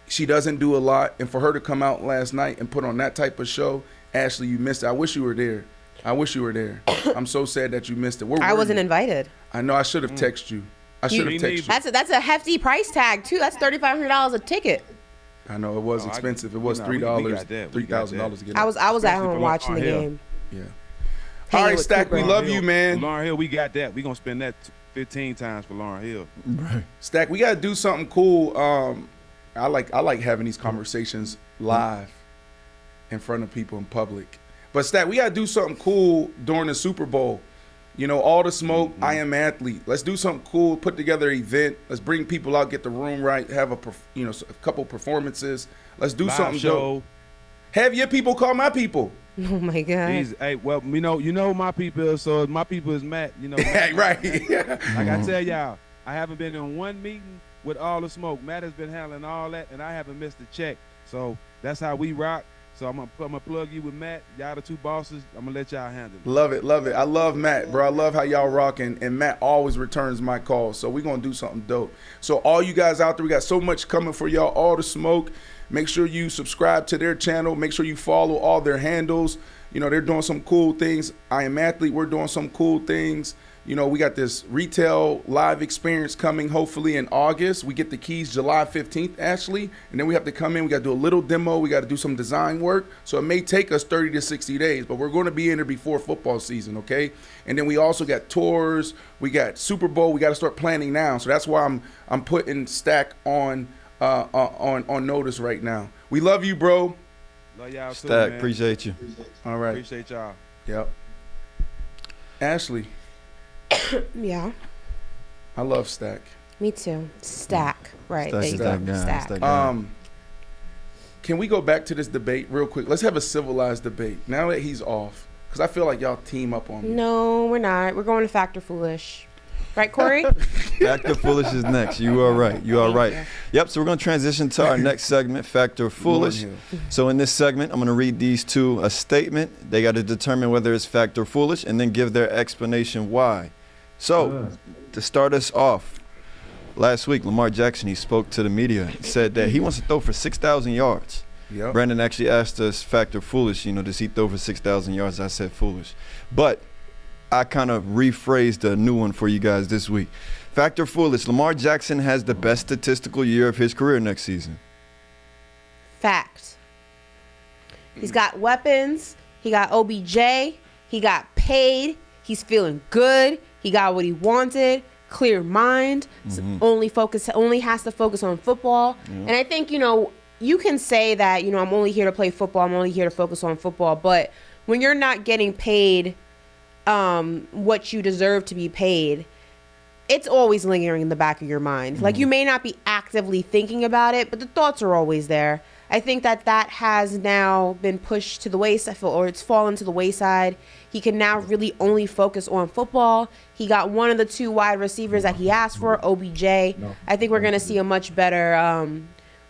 She doesn't do a lot. And for her to come out last night and put on that type of show, Ashley, you missed it. I wish you were there. I'm so sad that you missed it. I wasn't invited. I know I should have texted you. I should have You- texted you. That's a hefty price tag too. That's $3,500 a ticket. I know it was expensive. It was we $3, got that. $3,000 to get. I was at Especially home for watching the Lamar Hill. game. Yeah. Hanging All right, with Stack. We Cooper. love you, man. Lauren Hill, we got that. We gonna spend that 15 times for Lauren Hill. Right. Stack. We gotta do something cool. I like having these conversations live in front of people in public. But Stack, we gotta do something cool during the Super Bowl. You know, all the smoke. I am athlete. Let's do something cool. Put together an event. Let's bring people out. Get the room right. Have a couple performances. Let's do Live something show. dope. Have your people call my people. Oh my god. These, hey, well, you know who my people is. So my people is Matt. You know, Matt, Right. Like I tell y'all, I haven't been in one meeting with all the smoke. Matt has been handling all that, and I haven't missed a check. So that's how we rock. So I'm gonna plug you with Matt. Y'all the two bosses. I'm gonna let y'all handle it. Love it, love it. I love Matt, bro. I love how y'all rocking, and Matt always returns my calls. So we're gonna do something dope. So all you guys out there, we got so much coming for y'all. All the smoke. Make sure you subscribe to their channel. Make sure you follow all their handles. You know, they're doing some cool things. I Am Athlete, we're doing some cool things. You know, we got this retail live experience coming hopefully in August. We get the keys July 15th, Ashley. And then we have to come in. We got to do a little demo. We got to do some design work. So it may take us 30 to 60 days, but we're going to be in there before football season, okay? And then we also got tours. We got Super Bowl. We got to start planning now. So that's why I'm putting Stack on notice right now. We love you, bro. Love y'all too, Stack, man. appreciate you. All right. Appreciate y'all. Yep. Ashley, Yeah. I love Stack. Me too. Stack. Right. Stack there is you that go. guy. Stack. That's that guy. Can we go back to this debate real quick? Let's have a civilized debate now that he's off, because I feel like y'all team up on me. No, we're not. We're going to Factor Foolish. Right, Corey? Factor Foolish is next. You are right. You are right. Yep, so we're going to transition to our next segment, Factor Foolish. Lauren So in this segment, I'm going to read these two a statement. They got to determine whether it's fact or foolish and then give their explanation why. So to start us off, last week, Lamar Jackson, he spoke to the media and said that he wants to throw for 6,000 yards. Yep. Brandon actually asked us fact or foolish, you know, does he throw for 6,000 yards? I said foolish. But I kind of rephrased a new one for you guys this week. Fact or foolish, Lamar Jackson has the best statistical year of his career next season. Fact. He's got weapons. He got OBJ. He got paid. He's feeling good. He got what he wanted. Clear mind. Only has to focus on football. And I think, you know, you can say that, you know, I'm only here to play football. I'm only here to focus on football. But when you're not getting paid what you deserve to be paid, it's always lingering in the back of your mind. Like, you may not be actively thinking about it, but the thoughts are always there. I think that has now been pushed to the wayside, or it's fallen to the wayside. He can now really only focus on football. He got one of the two wide receivers that he asked for, OBJ. I think we're going to see a much better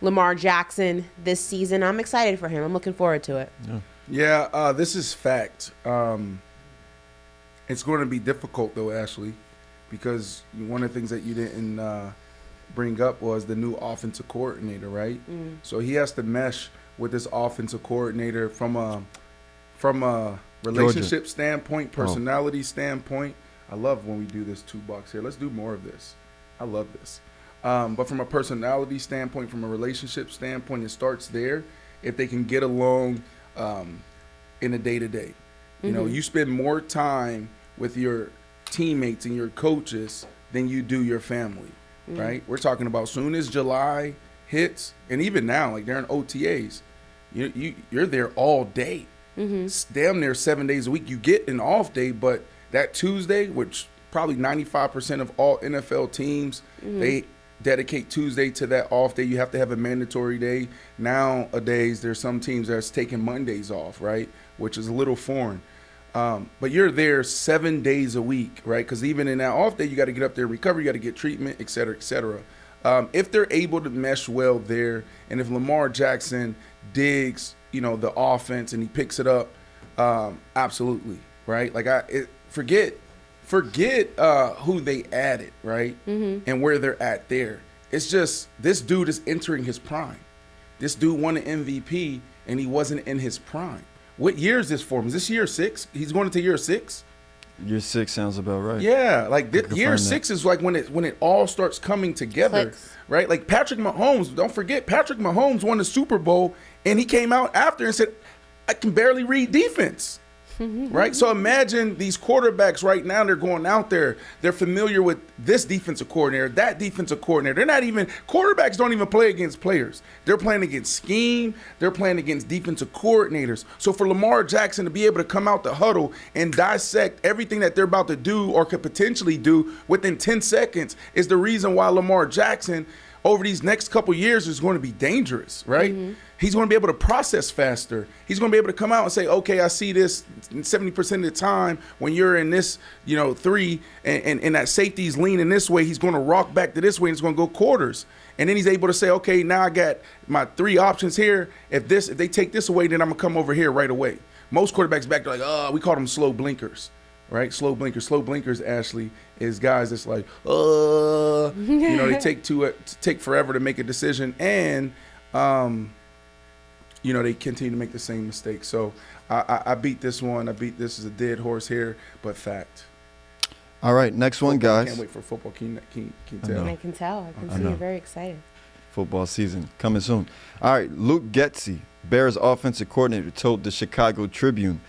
Lamar Jackson this season. I'm excited for him. I'm looking forward to it. Yeah, this is fact. It's going to be difficult, though, Ashley, because one of the things that you didn't bring up was the new offensive coordinator, right? So he has to mesh with this offensive coordinator from a relationship standpoint, personality standpoint. I love when we do this 2 box here. Let's do more of this. I love this. But from a personality standpoint, from a relationship standpoint, it starts there. If they can get along in a day-to-day. You know, you spend more time with your teammates and your coaches than you do your family, right? We're talking about soon as July hits, and even now, like during OTAs, you're there all day. It's damn near 7 days a week. You get an off day, but that Tuesday, which probably 95% of all NFL teams, they dedicate Tuesday to that off day. You have to have a mandatory day. Nowadays, there's some teams that's taking Mondays off, right? Which is a little foreign. But you're there 7 days a week, right? Because even in that off day, you got to get up there, recover, you got to get treatment, et cetera, et cetera. If they're able to mesh well there, and if Lamar Jackson digs, you know, the offense and he picks it up, absolutely, right? Like forget who they added, right? And where they're at there. It's just this dude is entering his prime. This dude won an MVP and he wasn't in his prime. What year is this for him? Is this year 6? He's going into year 6? Year 6 sounds about right. Yeah, like can year find 6 is like when it all starts coming together, Clicks. right? Like Patrick Mahomes. Don't forget, Patrick Mahomes won the Super Bowl, and he came out after and said, "I can barely read defense." Right? So imagine these quarterbacks right now, they're going out there, they're familiar with this defensive coordinator, that defensive coordinator. They're not even, quarterbacks don't even play against players. They're playing against scheme, they're playing against defensive coordinators. So for Lamar Jackson to be able to come out the huddle and dissect everything that they're about to do or could potentially do within 10 seconds is the reason why Lamar Jackson over these next couple years is going to be dangerous, right? He's going to be able to process faster. He's going to be able to come out and say, okay, I see this 70% of the time when you're in this, 3 and that safety's leaning this way, he's going to rock back to this way and it's going to go quarters. And then he's able to say, okay, now I got my 3 options here. If they take this away, then I'm going to come over here right away. Most quarterbacks back, they're like, we call them slow blinkers. Right, slow blinkers. Ashley is guys that's like, they take forever to make a decision, and they continue to make the same mistake. So I beat this one. This is a dead horse here, but fact. All right, next one, guys. Can't wait for football. Can you I tell? know. I can tell. I can see know. you're very excited. Football season coming soon. All right, Luke Getsy, Bears offensive coordinator, told the Chicago Tribune,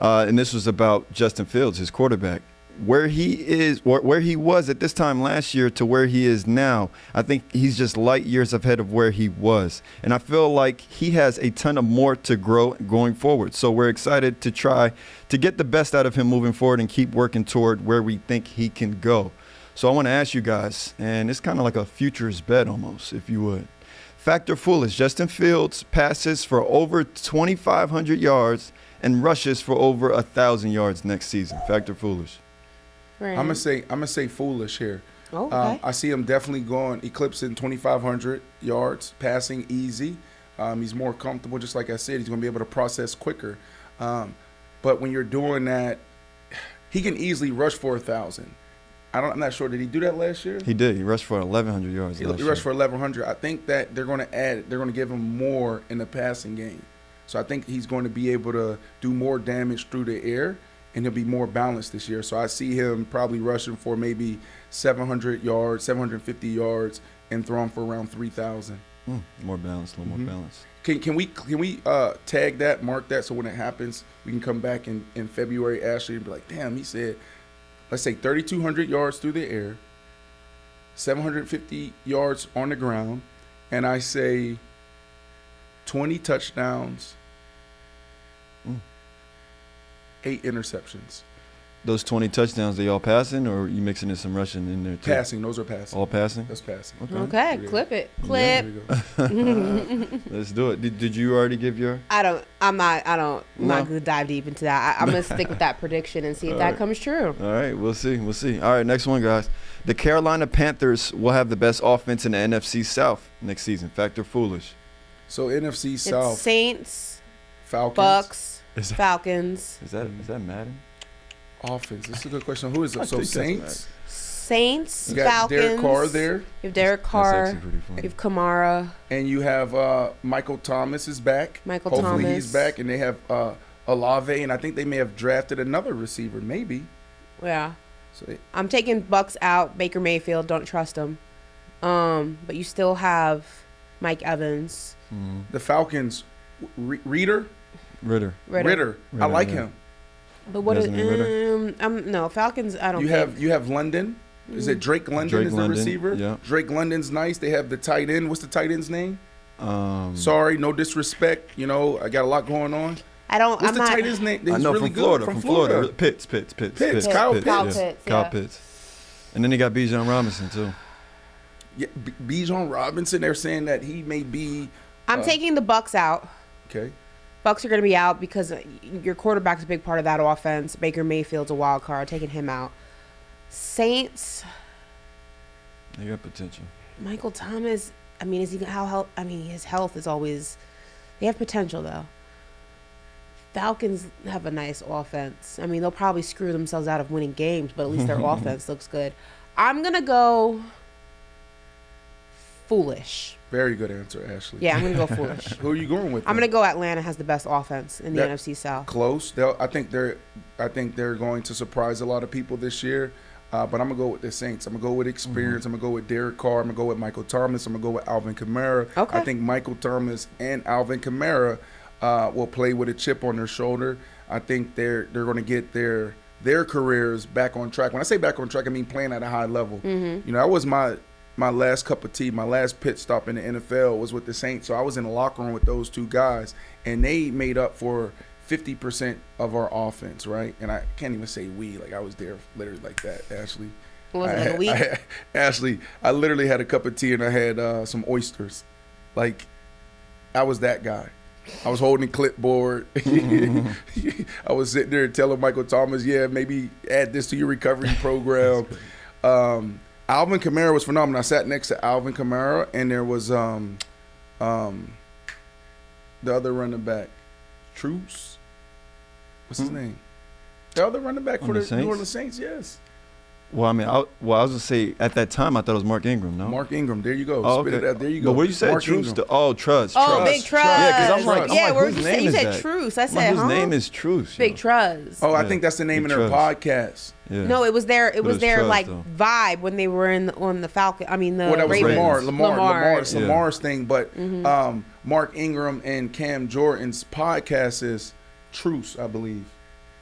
and this was about Justin Fields, his quarterback, where he was at this time last year to where he is now. I think he's just light years ahead of where he was, and I feel like he has a ton of more to grow going forward. So we're excited to try to get the best out of him moving forward and keep working toward where we think he can go. So I want to ask you guys, and it's kind of like a futures bet almost, if you would. Fact or foolish, Justin Fields passes for over 2,500 yards and rushes for over 1,000 yards next season. Fact or foolish? Right. I'm gonna say foolish here. Oh, okay. I see him definitely eclipsing 2,500 yards, passing easy. He's more comfortable, just like I said. He's gonna be able to process quicker. But when you're doing that, he can easily rush for 1,000. I'm not sure. Did he do that last year? He did. He rushed for 1,100 yards He last rushed year. for 1,100. I think that they're going to give him more in the passing game. So I think he's going to be able to do more damage through the air, and he'll be more balanced this year. So I see him probably rushing for maybe 700 yards, 750 yards, and throwing for around 3,000. More balanced, a little more balanced. Can we tag that, mark that, so when it happens, we can come back in February, Ashley, and be like, damn, he said, let's say 3,200 yards through the air, 750 yards on the ground, and I say 20 touchdowns, 8 interceptions. Those 20 touchdowns, they all passing, or are you mixing in some rushing in there too? Passing, those are passing. All passing? That's passing. Okay, Yeah. clip it. There Clip. we go. Let's do it. Did you already give your? I'm not No. going to dive deep into that. I'm going to stick with that prediction and see if that comes true. All right, we'll see. All right, next one, guys. The Carolina Panthers will have the best offense in the NFC South next season. Fact or foolish? So NFC It's South, Saints, Falcons, Bucks, Is that- Falcons, Is that Madden? offense. This is a good question. Who is it? So think that's Saints. Saints, You got Falcons. Derek Carr there, You have Derek That's Carr. actually pretty You funny. have Kamara. and you have Michael Thomas is back. Michael Hopefully Thomas. he's back, and they have Olave, and I think they may have drafted another receiver, maybe. Yeah. So I'm taking Bucks out. Baker Mayfield, don't trust him. But you still have Mike Evans. the Falcons, Ritter. Ritter. I like yeah. him. But what is Desmond no Falcons? I don't. You have London. Is it Drake London? Drake is the London, receiver? yeah. Drake London's nice. They have the tight end. What's the tight end's name? Mm. Sorry, no disrespect. I got a lot going on. I don't. What's I'm the not. tight end's name? He's I know really from Florida. good. From Florida. Pitts. Kyle Pitts. Kyle yeah. Pitts, Kyle yeah. Pitts. And then they got Bijan Robinson too. Yeah, Bijan Robinson. They're saying that he may be I'm taking the Bucks out. okay. Bucks are going to be out because your quarterback's a big part of that offense. Baker Mayfield's a wild card. Taking him out. Saints. They got potential. Michael Thomas. I mean, is he his health is always. They have potential though. Falcons have a nice offense. I mean, they'll probably screw themselves out of winning games, but at least their offense looks good. I'm gonna go foolish. Very good answer, Ashley. Yeah, I'm going to go foolish. Who are you going with? I'm then? going to go Atlanta has the best offense in the That- NFC South. Close. I think they're going to surprise a lot of people this year. But I'm gonna go with the Saints. I'm gonna go with experience. I'm gonna go with Derek Carr. I'm gonna go with Michael Thomas. I'm gonna go with Alvin Kamara. Okay. I think Michael Thomas and Alvin Kamara will play with a chip on their shoulder. I think they're gonna get their careers back on track. When I say back on track, I mean playing at a high level. You know, that was my last cup of tea. My last pit stop in the NFL was with the Saints. So I was in the locker room with those two guys, and they made up for 50% of our offense, right? And I can't even say we. Like, I was there literally like that, Ashley. Was it like a week? Ashley, I literally had a cup of tea and I had some oysters. Like, I was that guy. I was holding a clipboard. I was sitting there telling Michael Thomas, yeah, maybe add this to your recovery program. Alvin Kamara was phenomenal. I sat next to Alvin Kamara, and there was the other running back, Truce. What's his name? The other running back for the New Orleans Saints, yes. Well, I mean, I was gonna say at that time I thought it was Mark Ingram. No, Mark Ingram. There you go. Oh, Spit okay. it out. There you go. But what you said, Mark Truce? Ingram. Truss. Oh, Big Truss. Yeah, 'cause I'm like, yeah, where whose you name said, you is said that? Truce. I said, Whose huh? name is Truce? Big Truss. Oh, I Yeah. think that's the name Big of their Truss. podcast. Yeah. No, it was their But it's Truss, like though. vibe when they were on the Falcon. I mean the Well, that was Ravens. Lamar. It's Yeah. Lamar's thing, but Mark Ingram and Cam Jordan's podcast is Truce, I believe.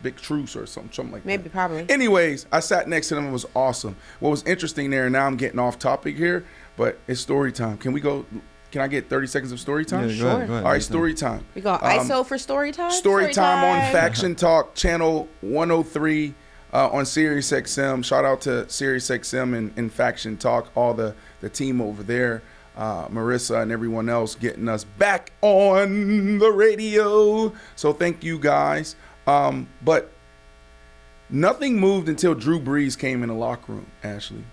Big Truce or something like that. Maybe, probably. Anyways, I sat next to them. It was awesome. What was interesting there, and now I'm getting off topic here, but it's story time. Can we go? Can I get 30 seconds of story time? Yeah, go ahead, go ahead. All right, story time. We got ISO for story time. Story time on Faction Talk, channel 103 on Sirius XM. Shout out to Sirius XM and Faction Talk, all the team over there, Marissa and everyone else getting us back on the radio. So thank you guys. But nothing moved until Drew Brees came in the locker room, Ashley.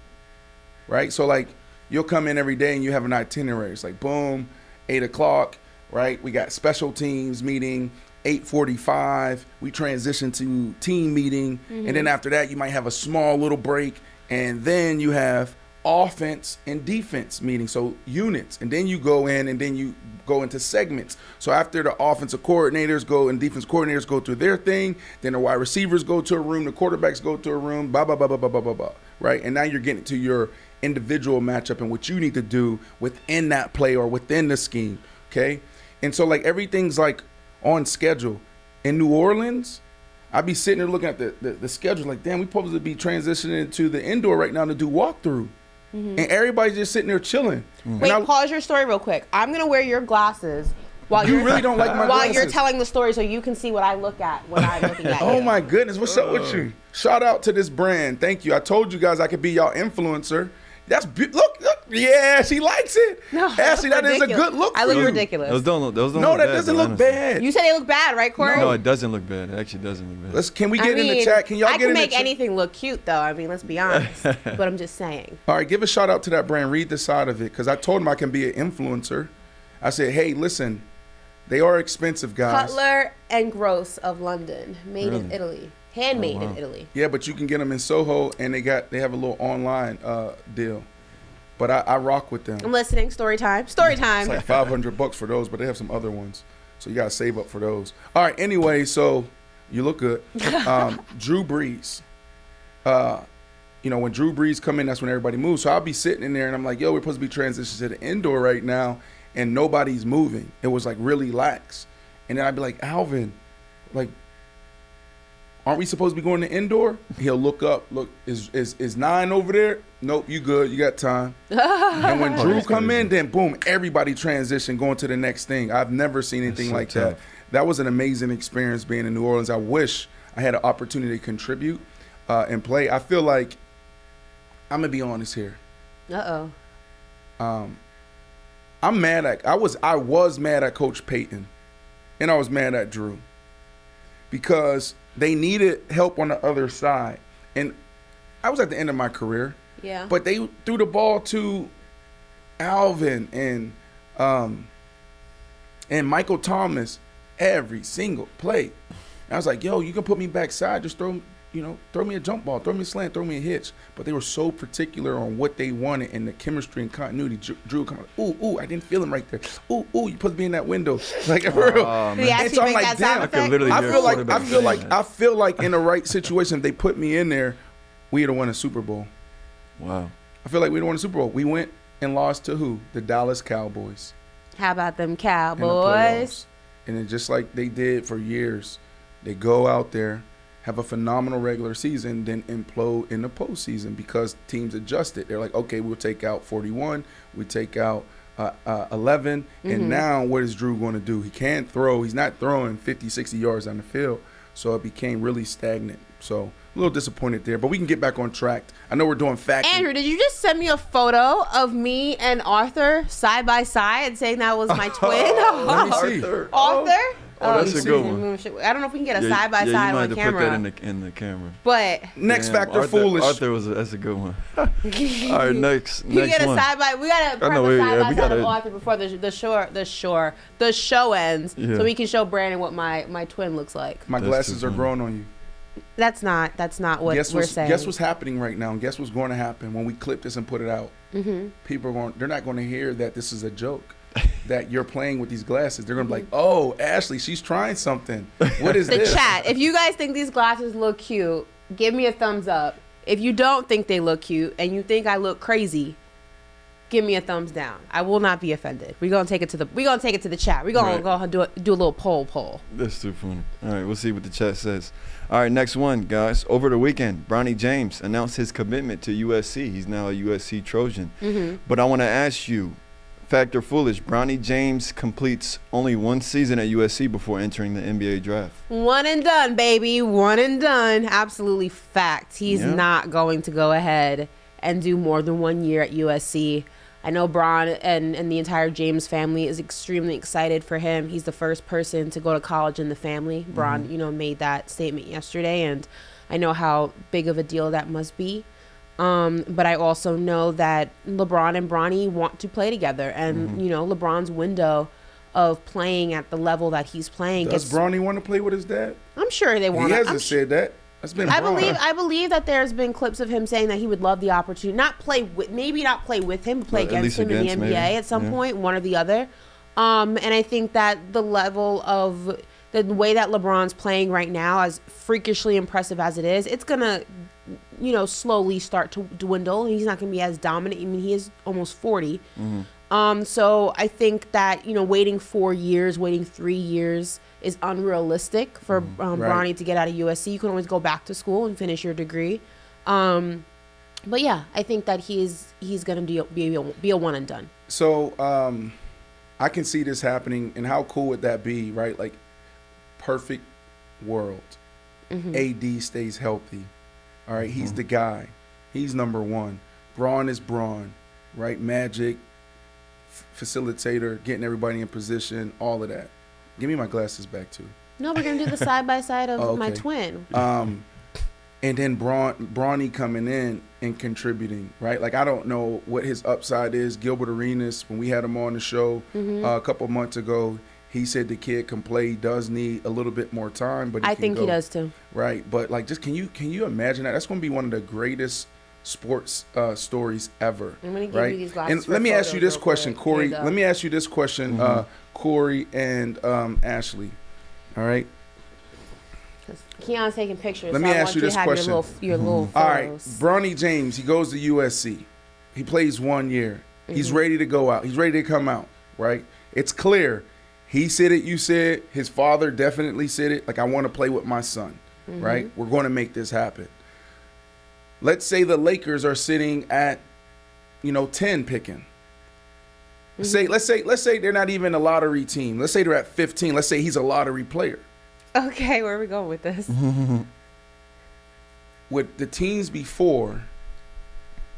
Right? So, like, you'll come in every day and you have an itinerary. It's like, boom, 8 o'clock, right? We got special teams meeting, 8:45. We transition to team meeting. And then after that, you might have a small little break. And then you have offense and defense meeting, so units, and then you go in and then you go into segments. So after the offensive coordinators go and defense coordinators go through their thing, then the wide receivers go to a room, the quarterbacks go to a room, blah blah blah blah blah blah blah blah, right? And now you're getting to your individual matchup and what you need to do within that play or within the scheme, okay? And so like everything's like on schedule. In New Orleans, I'd be sitting there looking at the schedule like, damn, we supposed to be transitioning into the indoor right now to do walkthrough. And everybody's just sitting there chilling. Wait, pause your story real quick. I'm gonna wear your glasses while You really don't like my while glasses? you're telling the story, so you can see what I look at when I'm looking at you. Oh my goodness, what's up with you? Shout out to this brand. Thank you. I told you guys I could be y'all influencer. That's look, yeah, she likes it. No, Ashley, that is a ridiculous. good look. I for look you. ridiculous. Those don't look No, that bad, doesn't though, look honestly. bad. You said they look bad, right, Corey? No, it doesn't look bad. It actually doesn't look bad. Can we get in the chat? Can y'all I get in can the make chat? anything look cute, though. I mean, let's be honest. But I'm just saying. All right, give a shout out to that brand. Read the side of it because I told them I can be an influencer. I said, hey, listen, they are expensive, guys. Cutler and Gross of London, made in Really? Italy, handmade wow. in Italy. Yeah, but you can get them in Soho, and they have a little online deal. But I rock with them. I'm listening. Story time. Story time. It's like $500 for those, but they have some other ones, so you gotta save up for those. All right. Anyway, so you look good. Drew Brees. You know, when Drew Brees come in, that's when everybody moves. So I'll be sitting in there, and I'm like, yo, we're supposed to be transitioning to the indoor right now, and nobody's moving. It was like really lax. And then I'd be like, Alvin, like, aren't we supposed to be going to indoor? He'll look up. Look, is 9 over there? Nope, you good. You got time. And when Drew that's come in, crazy. then boom, everybody transition going to the next thing. I've never seen anything so like that. tough. That was an amazing experience being in New Orleans. I wish I had an opportunity to contribute and play. I feel like, I'm going to be honest here. I'm mad at, I was mad at Coach Payton, and I was mad at Drew because they needed help on the other side. And I was at the end of my career. Yeah. But they threw the ball to Alvin and Michael Thomas every single play. And I was like, yo, you can put me backside. Just throw throw me a jump ball, throw me a slant, throw me a hitch. But they were so particular on what they wanted and the chemistry and continuity. Drew come out, ooh, I didn't feel him right there. Ooh, you supposed to be in that window. Like, for real. man. Did he actually I'm make like, that damn, sound I could effect? literally I hear feel a like quarterback I feel like in the right situation, if they put me in there, we'd have won a Super Bowl. Wow. I feel like we'd have won a Super Bowl. We went and lost to who? The Dallas Cowboys. How about them In the Cowboys? playoffs. And then just like they did for years, they go out there, have a phenomenal regular season, then implode in the postseason because teams adjusted. They're like, okay, we'll take out 41, we take out 11, and now what is Drew going to do? He can't throw. He's not throwing 50, 60 yards on the field, so it became really stagnant. So a little disappointed there, but we can get back on track. I know we're doing fact. Andrew, did you just send me a photo of me and Arthur side by side saying that was my twin? Let me see. Arthur? Oh, that's a good one. I don't know if we can get a side by you side might on have camera. to put that in the camera. But Next Damn, factor, Arthur, foolish. That's a good one. All right, next you get a one. side by. We gotta prep know, a yeah, side by we side of gotta- Arthur before the show ends, Yeah. so we can show Brandon what my twin looks like. My That's glasses too are funny. growing on you. That's not what we're saying. Guess what's happening right now? And guess what's going to happen when we clip this and put it out? People are they're not going to hear that this is a joke, that you're playing with these glasses. They're going to be like, oh, Ashley, she's trying something. What is The this? chat. If you guys think these glasses look cute, give me a thumbs up. If you don't think they look cute and you think I look crazy, give me a thumbs down. I will not be offended. We're gonna take it to the chat. We're gonna Right. go do a little poll. That's too funny. All right, we'll see what the chat says. All right, next one, guys. Over the weekend, Bronny James announced his commitment to USC. He's now a USC Trojan. But I want to ask you, fact or foolish, Bronny James completes only one season at USC before entering the NBA draft. One and done, baby. One and done. Absolutely fact. He's Yeah. not going to go ahead and do more than 1 year at USC. I know Bron and the entire James family is extremely excited for him. He's the first person to go to college in the family. Bron, made that statement yesterday, and I know how big of a deal that must be. But I also know that LeBron and Bronny want to play together, and LeBron's window of playing at the level that he's playing. Does Bronny want to play with his dad? I'm sure they want. He hasn't said that. That's been Bron. I believe that there's been clips of him saying that he would love the opportunity, not play with him, but play But at against least him in the against, NBA maybe. at some Yeah. point, one or the other. And I think that the level of the way that LeBron's playing right now, as freakishly impressive as it is, it's gonna, slowly start to dwindle. He's not gonna be as dominant. I mean, he is almost 40. So I think that waiting 4 years, waiting 3 years is unrealistic for Right. Bronny to get out of USC. You can always go back to school and finish your degree. But yeah, I think that he's gonna be a one and done. So I can see this happening, and how cool would that be, right? Like, perfect world. AD stays healthy. All right, he's the guy. He's number one. Braun is Braun, right? Magic, facilitator, getting everybody in position, all of that. Give me my glasses back, too. No, we're gonna do the side by side of Oh, my okay. twin. And then Bronny coming in and contributing, right? Like, I don't know what his upside is. Gilbert Arenas, when we had him on the show a couple months ago, he said the kid can play. He does need a little bit more time, but I can think go. he does too. Right, but like, just can you imagine that? That's going to be one of the greatest sports stories ever. I'm gonna give right? you these glasses And for let me ask you photos this real question, quick. Corey. Here you go. Let me ask you this question, Corey and Ashley. All right. Keon's taking pictures. Let so me I ask want you to this have question. Your little All right, photos. Bronny James, he goes to USC. He plays 1 year. He's ready to go out. He's ready to come out, right? It's clear. He said it, you said it. His father definitely said it. Like, I want to play with my son, right? We're going to make this happen. Let's say the Lakers are sitting at, 10 picking. Let's say they're not even a lottery team. Let's say they're at 15. Let's say he's a lottery player. Okay, where are we going with this? Would the teams before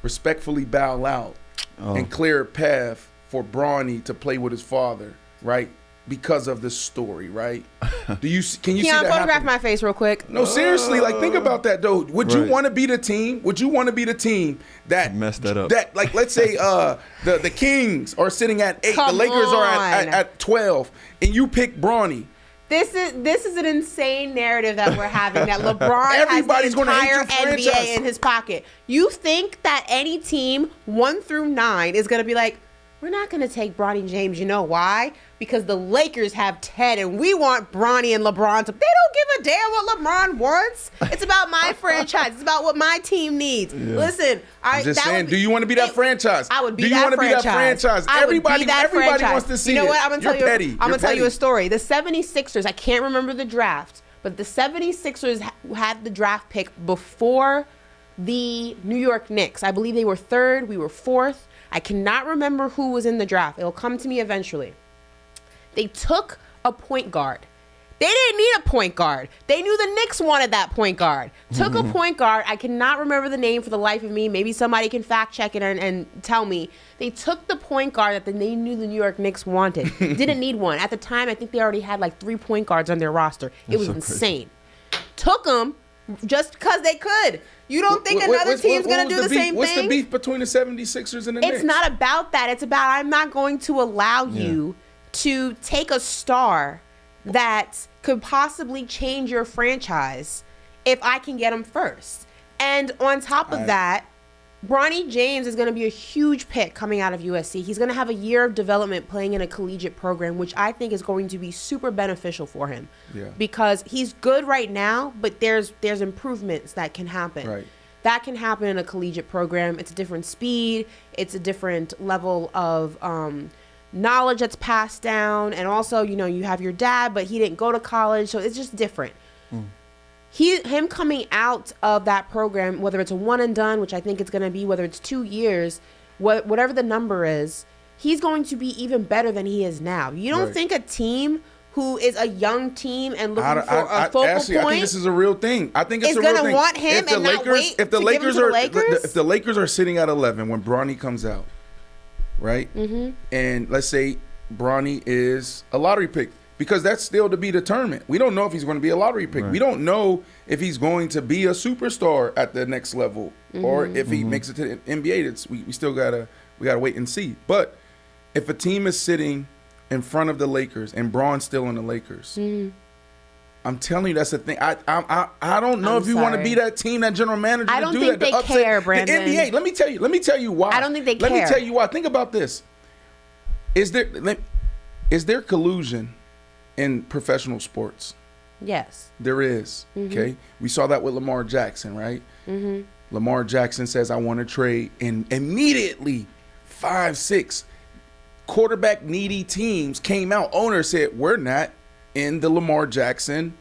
respectfully bow out and clear a path for Bronny to play with his father, right? Because of this story, right? Can you see Keon, that photograph happen? my face real quick. No, seriously, like, think about that though. Would you Right. want to be the team? Would you want to be the team that Mess that up. That, like, let's say the Kings are sitting at 8, Come the Lakers are on. at 12, and you pick Bronny. This is an insane narrative that we're having, that LeBron Everybody's has the gonna hate entire your franchise. NBA in his pocket. You think that any team 1 through 9 is going to be like, we're not going to take Bronny James. You know why? Because the Lakers have Ted, and we want Bronny and LeBron to. They don't give a damn what LeBron wants. It's about my franchise. It's about what my team needs. Listen, I'm just saying, do you want to be that franchise? I would be do you that want to franchise. be that franchise? I would Everybody, be that everybody franchise. wants to see You know it. what? I'm You're gonna tell petty. you. I'm You're gonna tell you a petty. story. The 76ers. I can't remember the draft, but the 76ers had the draft pick before the New York Knicks. I believe they were 3rd. We were 4th. I cannot remember who was in the draft. It'll come to me eventually. They took a point guard. They didn't need a point guard. They knew the Knicks wanted that point guard. Took a point guard. I cannot remember the name for the life of me. Maybe somebody can fact check it and tell me. They took the point guard that they knew the New York Knicks wanted. Didn't need one. At the time, I think they already had like 3 point guards on their roster. It was insane. Took them just because they could. You don't think another team's going to do the same thing? What's the beef between the 76ers and the Knicks? It's not about that. It's about, I'm not going to allow you to take a star that could possibly change your franchise if I can get him first. And on top of that, Bronny James is going to be a huge pick coming out of USC. He's going to have a year of development playing in a collegiate program, which I think is going to be super beneficial for him. Yeah. Because he's good right now, but there's improvements that can happen. Right. That can happen in a collegiate program. It's a different speed. It's a different level of knowledge that's passed down. And also, you have your dad, but he didn't go to college, so it's just different. Him coming out of that program, whether it's a one and done, which I think it's going to be, whether it's 2 years, whatever the number is, he's going to be even better than he is now. You don't think a team who is a young team and looking for a focal Ashley, point, I think this is a real thing. I think it's is a real gonna thing. want him and not wait to give him to the Lakers? If the Lakers are sitting at 11 when Bronny comes out, right? Mm-hmm. And let's say Bronny is a lottery pick, because that's still to be determined. We don't know if he's going to be a lottery pick. Right. We don't know if he's going to be a superstar at the next level, or if he makes it to the NBA. We still gotta wait and see. But if a team is sitting in front of the Lakers and Braun's still on the Lakers, I'm telling you, that's the thing. I don't know if you want to be that team, that general manager. I don't think they care, Brandon. The NBA. Let me tell you why. I don't think they care. Let me tell you why. Think about this. Is there collusion in professional sports? Yes. There is. Okay. We saw that with Lamar Jackson, right? Lamar Jackson says, I want to trade, and immediately 5-6 quarterback needy teams came out. Owners said, we're not in the Lamar Jackson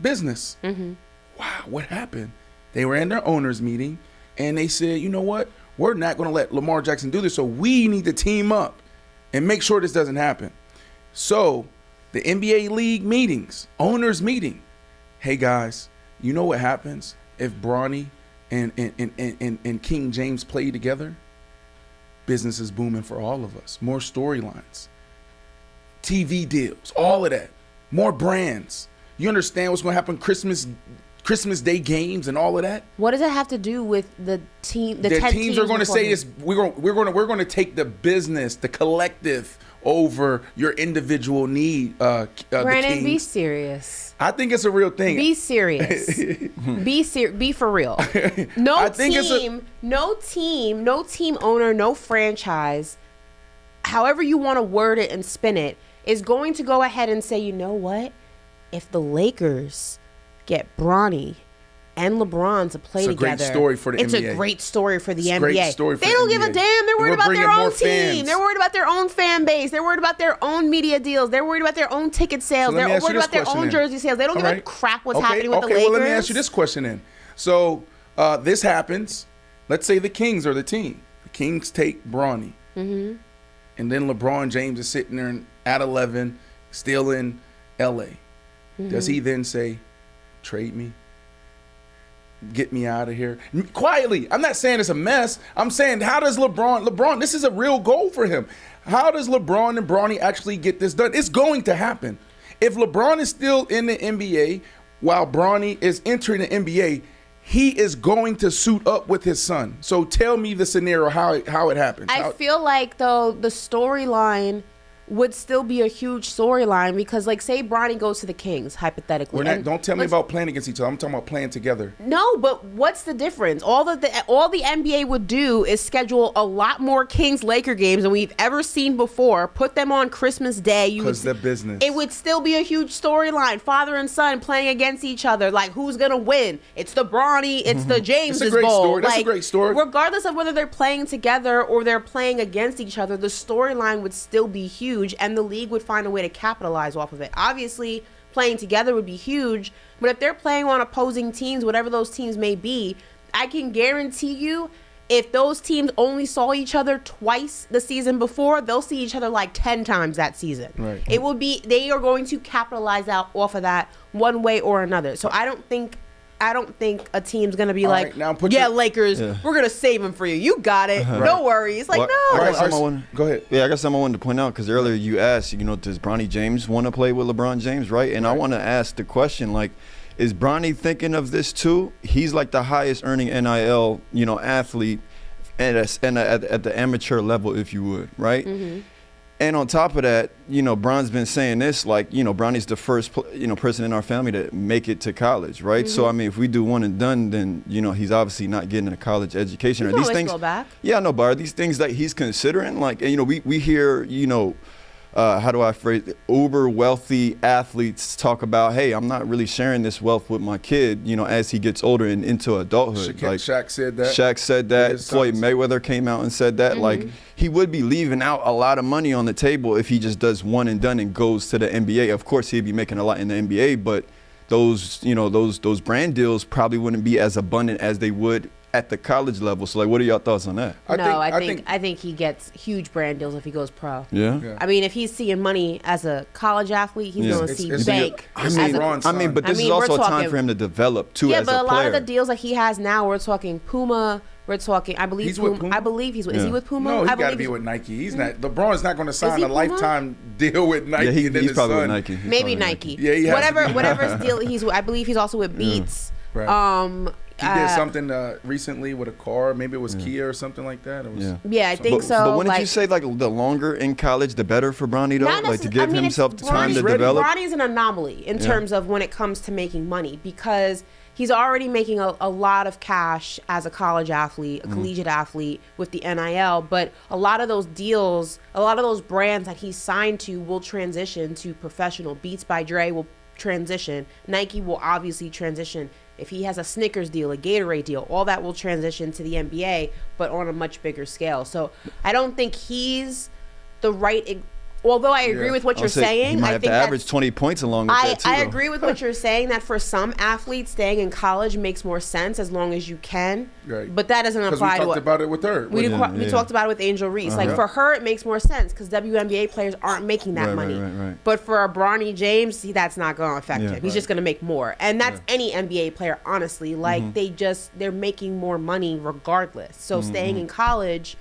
business. Wow, what happened? They were in their owners meeting and they said, you know what? We're not going to let Lamar Jackson do this, so we need to team up and make sure this doesn't happen. So the NBA league meetings, owners meeting. Hey guys, you know what happens if Bronny and King James play together? Business is booming for all of us. More storylines, TV deals, all of that. More brands. You understand what's going to happen? Christmas Day games and all of that. What does it have to do with the team? The teams are going to say this. We're going to take the business, the collective, over your individual need. Brandon, be serious. I think it's a real thing. Be serious. Be for real. No team owner, no franchise, however you want to word it and spin it, is going to go ahead and say, you know what? If the Lakers get Bronny and LeBron to play together, it's a great story for the NBA. It's a great story for the NBA. Great story for they don't the give a NBA. damn. They're worried about their own team. Fans. They're worried about their own fan base. They're worried about their own media deals. They're worried about their own ticket sales. They're worried about their own jersey sales. They don't give a crap what's happening with the Lakers. Well, let me ask you this question then. So this happens. Let's say the Kings are the team. The Kings take Bronny. And then LeBron James is sitting there at 11, still in L.A. Does he then say, trade me? Get me out of here? Quietly. I'm not saying it's a mess. I'm saying, how does LeBron, this is a real goal for him. How does LeBron and Bronny actually get this done? It's going to happen. If LeBron is still in the NBA while Bronny is entering the NBA, he is going to suit up with his son. So tell me the scenario, how it happens. I feel like, though, the storyline would still be a huge storyline because, like, say Bronny goes to the Kings, hypothetically. Don't tell me about playing against each other. I'm talking about playing together. No, but what's the difference? All the NBA would do is schedule a lot more Kings-Laker games than we've ever seen before. Put them on Christmas Day. Because they're business. It would still be a huge storyline. Father and son playing against each other. Like, who's gonna win? It's the Bronny. It's the James It's a great Bowl. story. That's like, a great story. Regardless of whether they're playing together or they're playing against each other, the storyline would still be huge, and the league would find a way to capitalize off of it. Obviously, playing together would be huge, but if they're playing on opposing teams, whatever those teams may be, I can guarantee you, if those teams only saw each other twice the season before, they'll see each other like 10 times that season. Right. It will be, they are going to capitalize out off of that one way or another. So I don't think a team's gonna be All like, right, now put yeah, your- Lakers, we're gonna save him for you. You got it. No worries. Like, Well, no. I Right, got something I Ars- wanted- go ahead. Yeah, I got something I wanted to point out because earlier you asked, does Bronny James want to play with LeBron James, right? And I want to ask the question, like, is Bronny thinking of this too? He's like the highest earning NIL, athlete at the amateur level, if you would, right? Mm-hmm. And on top of that, Bron's been saying this, like, Bronny's the first, person in our family to make it to college, right? Mm-hmm. So, I mean, if we do one and done, then, he's obviously not getting a college education. You Are can these always things? go back. Yeah, no, but are these things that he's considering? Like, and, we hear, how do I phrase it? Uber wealthy athletes talk about, hey, I'm not really sharing this wealth with my kid, as he gets older and into adulthood. Shaq said that. Shaq said that. His Floyd sons. Mayweather came out and said that. Like, he would be leaving out a lot of money on the table if he just does one and done and goes to the NBA. Of course, he'd be making a lot in the NBA, but those brand deals probably wouldn't be as abundant as they would at the college level. So, like, what are y'all thoughts on that? I think he gets huge brand deals if he goes pro. Yeah. Yeah. I mean, if he's seeing money as a college athlete, he's Yeah. going to It's- see it's- bank. it's as a- LeBron's I mean, but I this mean, is also we're a time talking- for him to develop too yeah, as but a lot player. of the deals that he has now, we're talking Puma. We're talking, I believe, He's with Puma? I believe he's with. Is he Yeah. with Puma? No, he I got to believe be he's- with Nike. He's not. LeBron's not going to sign he a Puma? lifetime deal with Nike. Yeah, and then he's his probably with son. Nike. He's maybe probably with Nike. Yeah, he has to be. Whatever deal he's with. I believe he's also with Beats. Right. He did uh, something recently with a car. Maybe it was Kia or something like that. It was, Yeah. Yeah, I think so. But wouldn't like, you say, like, the longer in college, the better for Bronny, though? Not Like, to necess- give I mean, himself it's- the time to Bronny's develop? Bronny's an anomaly in Yeah. terms of when it comes to making money because he's already making a lot of cash as a college athlete, a collegiate athlete with the NIL. But a lot of those deals, a lot of those brands that he's signed to will transition to professional. Beats by Dre will transition. Nike will obviously transition. If he has a Snickers deal, a Gatorade deal, all that will transition to the NBA, but on a much bigger scale. So I don't think he's the right. Although I agree Yeah. with what I you're would say saying, he might I have think to that's- average 20 points along with that, too. I though. agree with what you're saying that for some athletes staying in college makes more sense as long as you can. Right. But that doesn't Because we apply to talked about it with her. we, Yeah, we yeah. talked about it with Angel Reese. Like Uh-huh. for her, it makes more sense because WNBA players aren't making that Right, money. right. But for a Bronny James, that's not going to affect Yeah. him. He's just going to make more, and that's any NBA player, honestly. Like Mm-hmm. they're making more money regardless. So staying Mm-hmm. in college,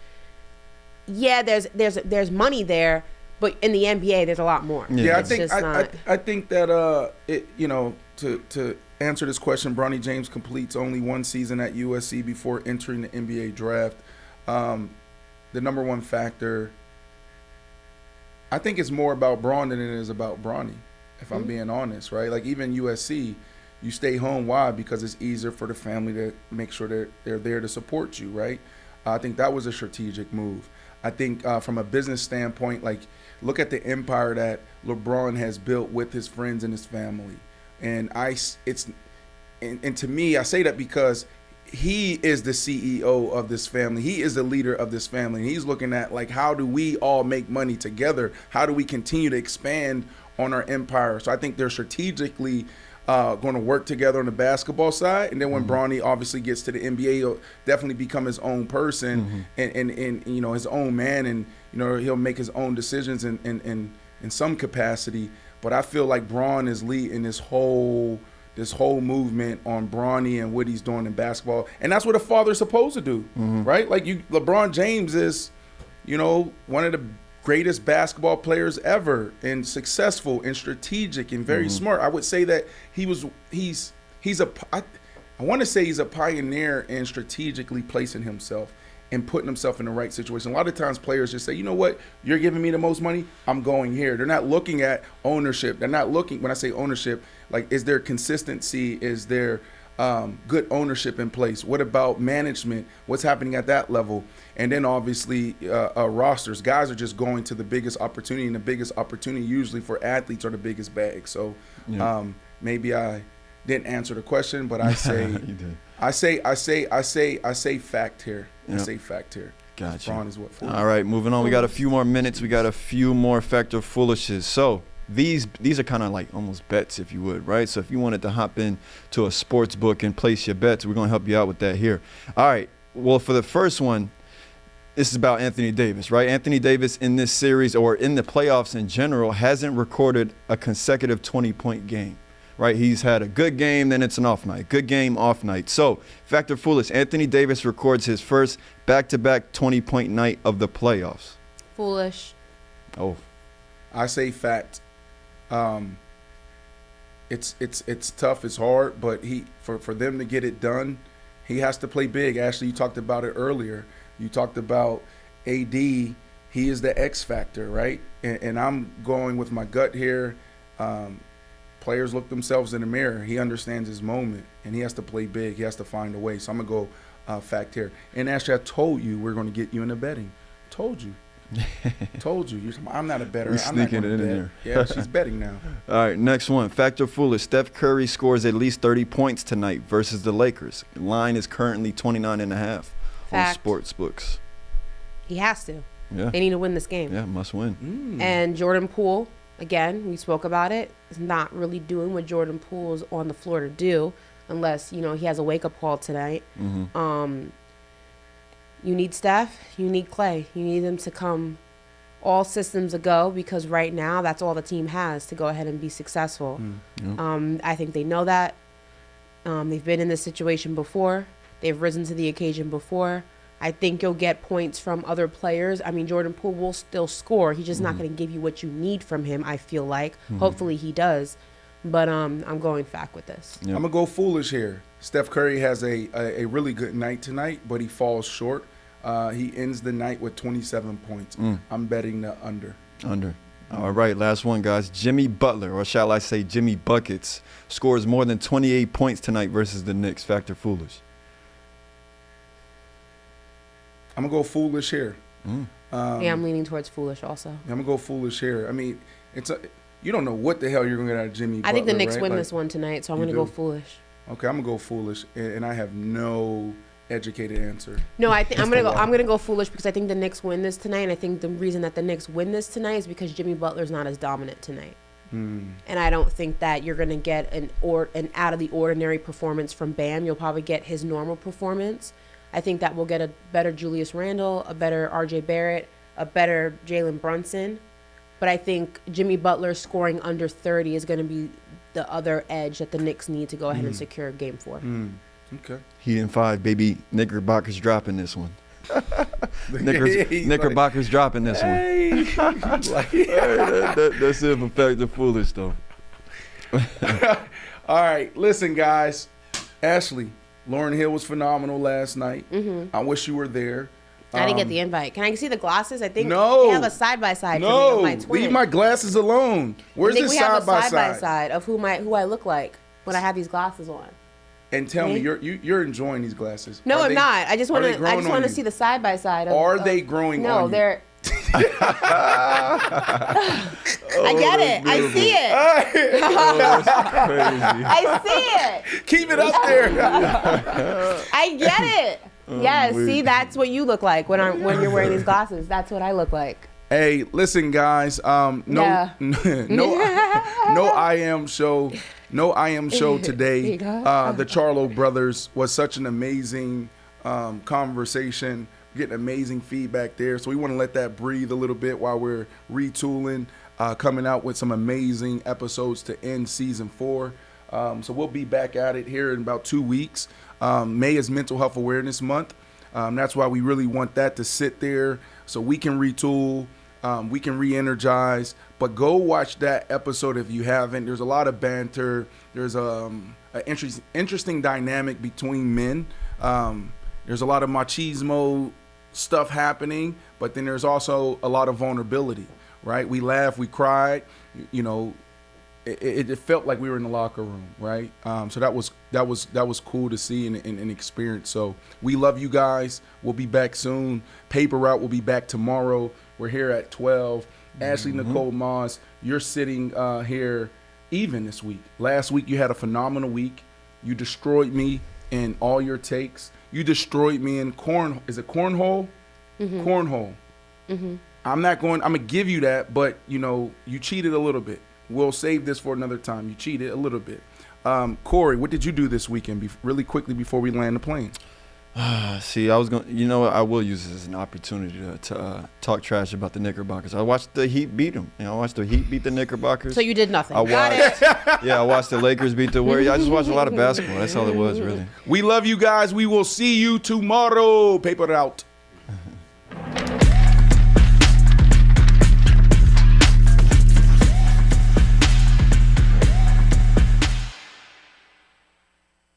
yeah, there's money there, but in the NBA, there's a lot more. Yeah, It's just not- I think that to answer this question, Bronny James completes only one season at USC before entering the NBA draft. The number one factor, I think, it's more about Braun than it is about Bronny. If I'm being honest, right? Like even USC, you stay home. Why? Because it's easier for the family to make sure that they're there to support you, right? I think that was a strategic move. I think from a business standpoint, like look at the empire that LeBron has built with his friends and his family, and to me, I say that because he is the CEO of this family. He is the leader of this family. And he's looking at like, how do we all make money together? How do we continue to expand on our empire? So I think they're strategically going to work together on the basketball side, and then when Bronny obviously gets to the NBA, he'll definitely become his own person and his own man, and he'll make his own decisions in some capacity. But I feel like Bron is leading this whole movement on Bronny and what he's doing in basketball, and that's what a father's supposed to do, right? Like LeBron James is, one of the greatest basketball players ever, and successful and strategic and very smart. I would say that I want to say he's a pioneer in strategically placing himself and putting himself in the right situation. A lot of times players just say, you know what, you're giving me the most money, I'm going here. They're not looking at ownership. They're not looking, when I say ownership, like, is there consistency? Is there good ownership in place? What about management? What's happening at that level? And then obviously rosters. Guys are just going to the biggest opportunity, and the biggest opportunity usually for athletes are the biggest bag. So maybe I didn't answer the question, but I say You did. I say fact here. Yep. I say fact here. Gotcha. Braun is what for. All right, moving on. We got a few more minutes. We got a few more factor foolishes. So these are kind of like almost bets, if you would, right? So if you wanted to hop in to a sports book and place your bets, we're going to help you out with that here. All right. Well, for the first one, this is about Anthony Davis, right? Anthony Davis in this series or in the playoffs in general hasn't recorded a consecutive 20-point game. Right, he's had a good game, then it's an off night. Good game, off night. So, factor foolish. Anthony Davis records his first back-to-back 20-point night of the playoffs. Foolish. Oh, I say fact. It's tough. It's hard, but for them to get it done, he has to play big. Ashley, you talked about it earlier. You talked about AD. He is the X factor, right? And I'm going with my gut here. Players look themselves in the mirror. He understands his moment, and he has to play big. He has to find a way. So I'm going to go fact here. And Ashley, I told you we're going to get you into betting. Told you. Told you. I'm not a bettor. We're sneaking it in bet. there. Yeah, she's betting now. all right, next one. Factor foolish. Steph Curry scores at least 30 points tonight versus the Lakers. The line is currently 29.5 on Fact. sports books. He has to. Yeah, They need to win this game. yeah, must win. And Jordan Poole, again, we spoke about it, is not really doing what Jordan Poole is on the floor to do unless, he has a wake-up call tonight. You need Steph, you need Clay. You need them to come all systems a go because right now that's all the team has to go ahead and be successful. I think they know that. They've been in this situation before. They've risen to the occasion before. I think you'll get points from other players. I mean, Jordan Poole will still score. He's just not going to give you what you need from him, I feel like. Hopefully he does. But I'm going fact with this. Yep. I'm going to go foolish here. Steph Curry has a really good night tonight, but he falls short. He ends the night with 27 points. I'm betting the under. Under. All right, last one, guys. Jimmy Butler, or shall I say Jimmy Buckets, scores more than 28 points tonight versus the Knicks. Factor foolish. I'm going to go foolish here. Yeah, I'm leaning towards foolish also. I'm going to go foolish here. I mean, you don't know what the hell you're going to get out of Jimmy Butler, I think the Knicks right? win Like, this one tonight, so I'm you going to go do? foolish. Okay, I'm going to go foolish, and I have no educated answer. No, I'm gonna go foolish because I think the Knicks win this tonight, and I think the reason that the Knicks win this tonight is because Jimmy Butler's not as dominant tonight. And I don't think that you're gonna get an out of the ordinary performance from Bam. You'll probably get his normal performance. I think that we'll get a better Julius Randle, a better RJ Barrett, a better Jalen Brunson. But I think Jimmy Butler scoring under 30 is going to be the other edge that the Knicks need to go ahead and secure game 4. Okay. Heat in 5, baby. Knickerbockers dropping this one. He's Knickerbockers dropping this one. Hey. That's it for Factor Foolish, though. All right, listen, guys. Ashley, Lauryn Hill was phenomenal last night. I wish you were there. I didn't get the invite. Can I see the glasses? I think No. they have a side-by-side for me No, of my twin. leave my glasses alone. Where's I think this we have a side by side? side-by-side of who I look like when I have these glasses on. And tell me, Me? you're enjoing these glasses? No, Are I'm they- not. I just want are they to. I growing just on want to you? see the side-by-side. Are they growing No, on you? they're. I get it. I see it. Crazy. I see it. Keep it up there. I get it. Yeah, weird. see, that's what you look like when you're wearing these glasses. That's what I look like. Hey, listen, guys. No I am show. No I am show today. Here you go. The Charlo brothers was such an amazing conversation. Getting amazing feedback there. So we want to let that breathe a little bit while we're retooling, coming out with some amazing episodes to end season 4. So we'll be back at it here in about 2 weeks. May is Mental Health Awareness Month. That's why we really want that to sit there so we can retool, we can re-energize. But go watch that episode if you haven't. There's a lot of banter. There's an interesting dynamic between men. There's a lot of machismo stuff happening, but then there's also a lot of vulnerability, right? We laughed, we cried, you know. It felt like we were in the locker room, right? So that was cool to see and experience. So we love you guys. We'll be back soon. Paper Route will be back tomorrow. We're here at 12. Ashley Nicole Moss, you're sitting here even this week. Last week you had a phenomenal week. You destroyed me in all your takes. You destroyed me in cornhole. Is it cornhole? Cornhole. I'm gonna give you that, but you know, you cheated a little bit. We'll save this for another time. You cheated a little bit. Corey, what did you do this weekend? Really quickly before we land the plane. See, I was going. You know, I will use this as an opportunity to talk trash about the Knickerbockers. I watched the Heat beat them. You know, I watched the Heat beat the Knickerbockers. So you did nothing. I watched. I watched the Lakers beat the Warriors. I just watched a lot of basketball. That's all it was, really. We love you guys. We will see you tomorrow. Paper Out.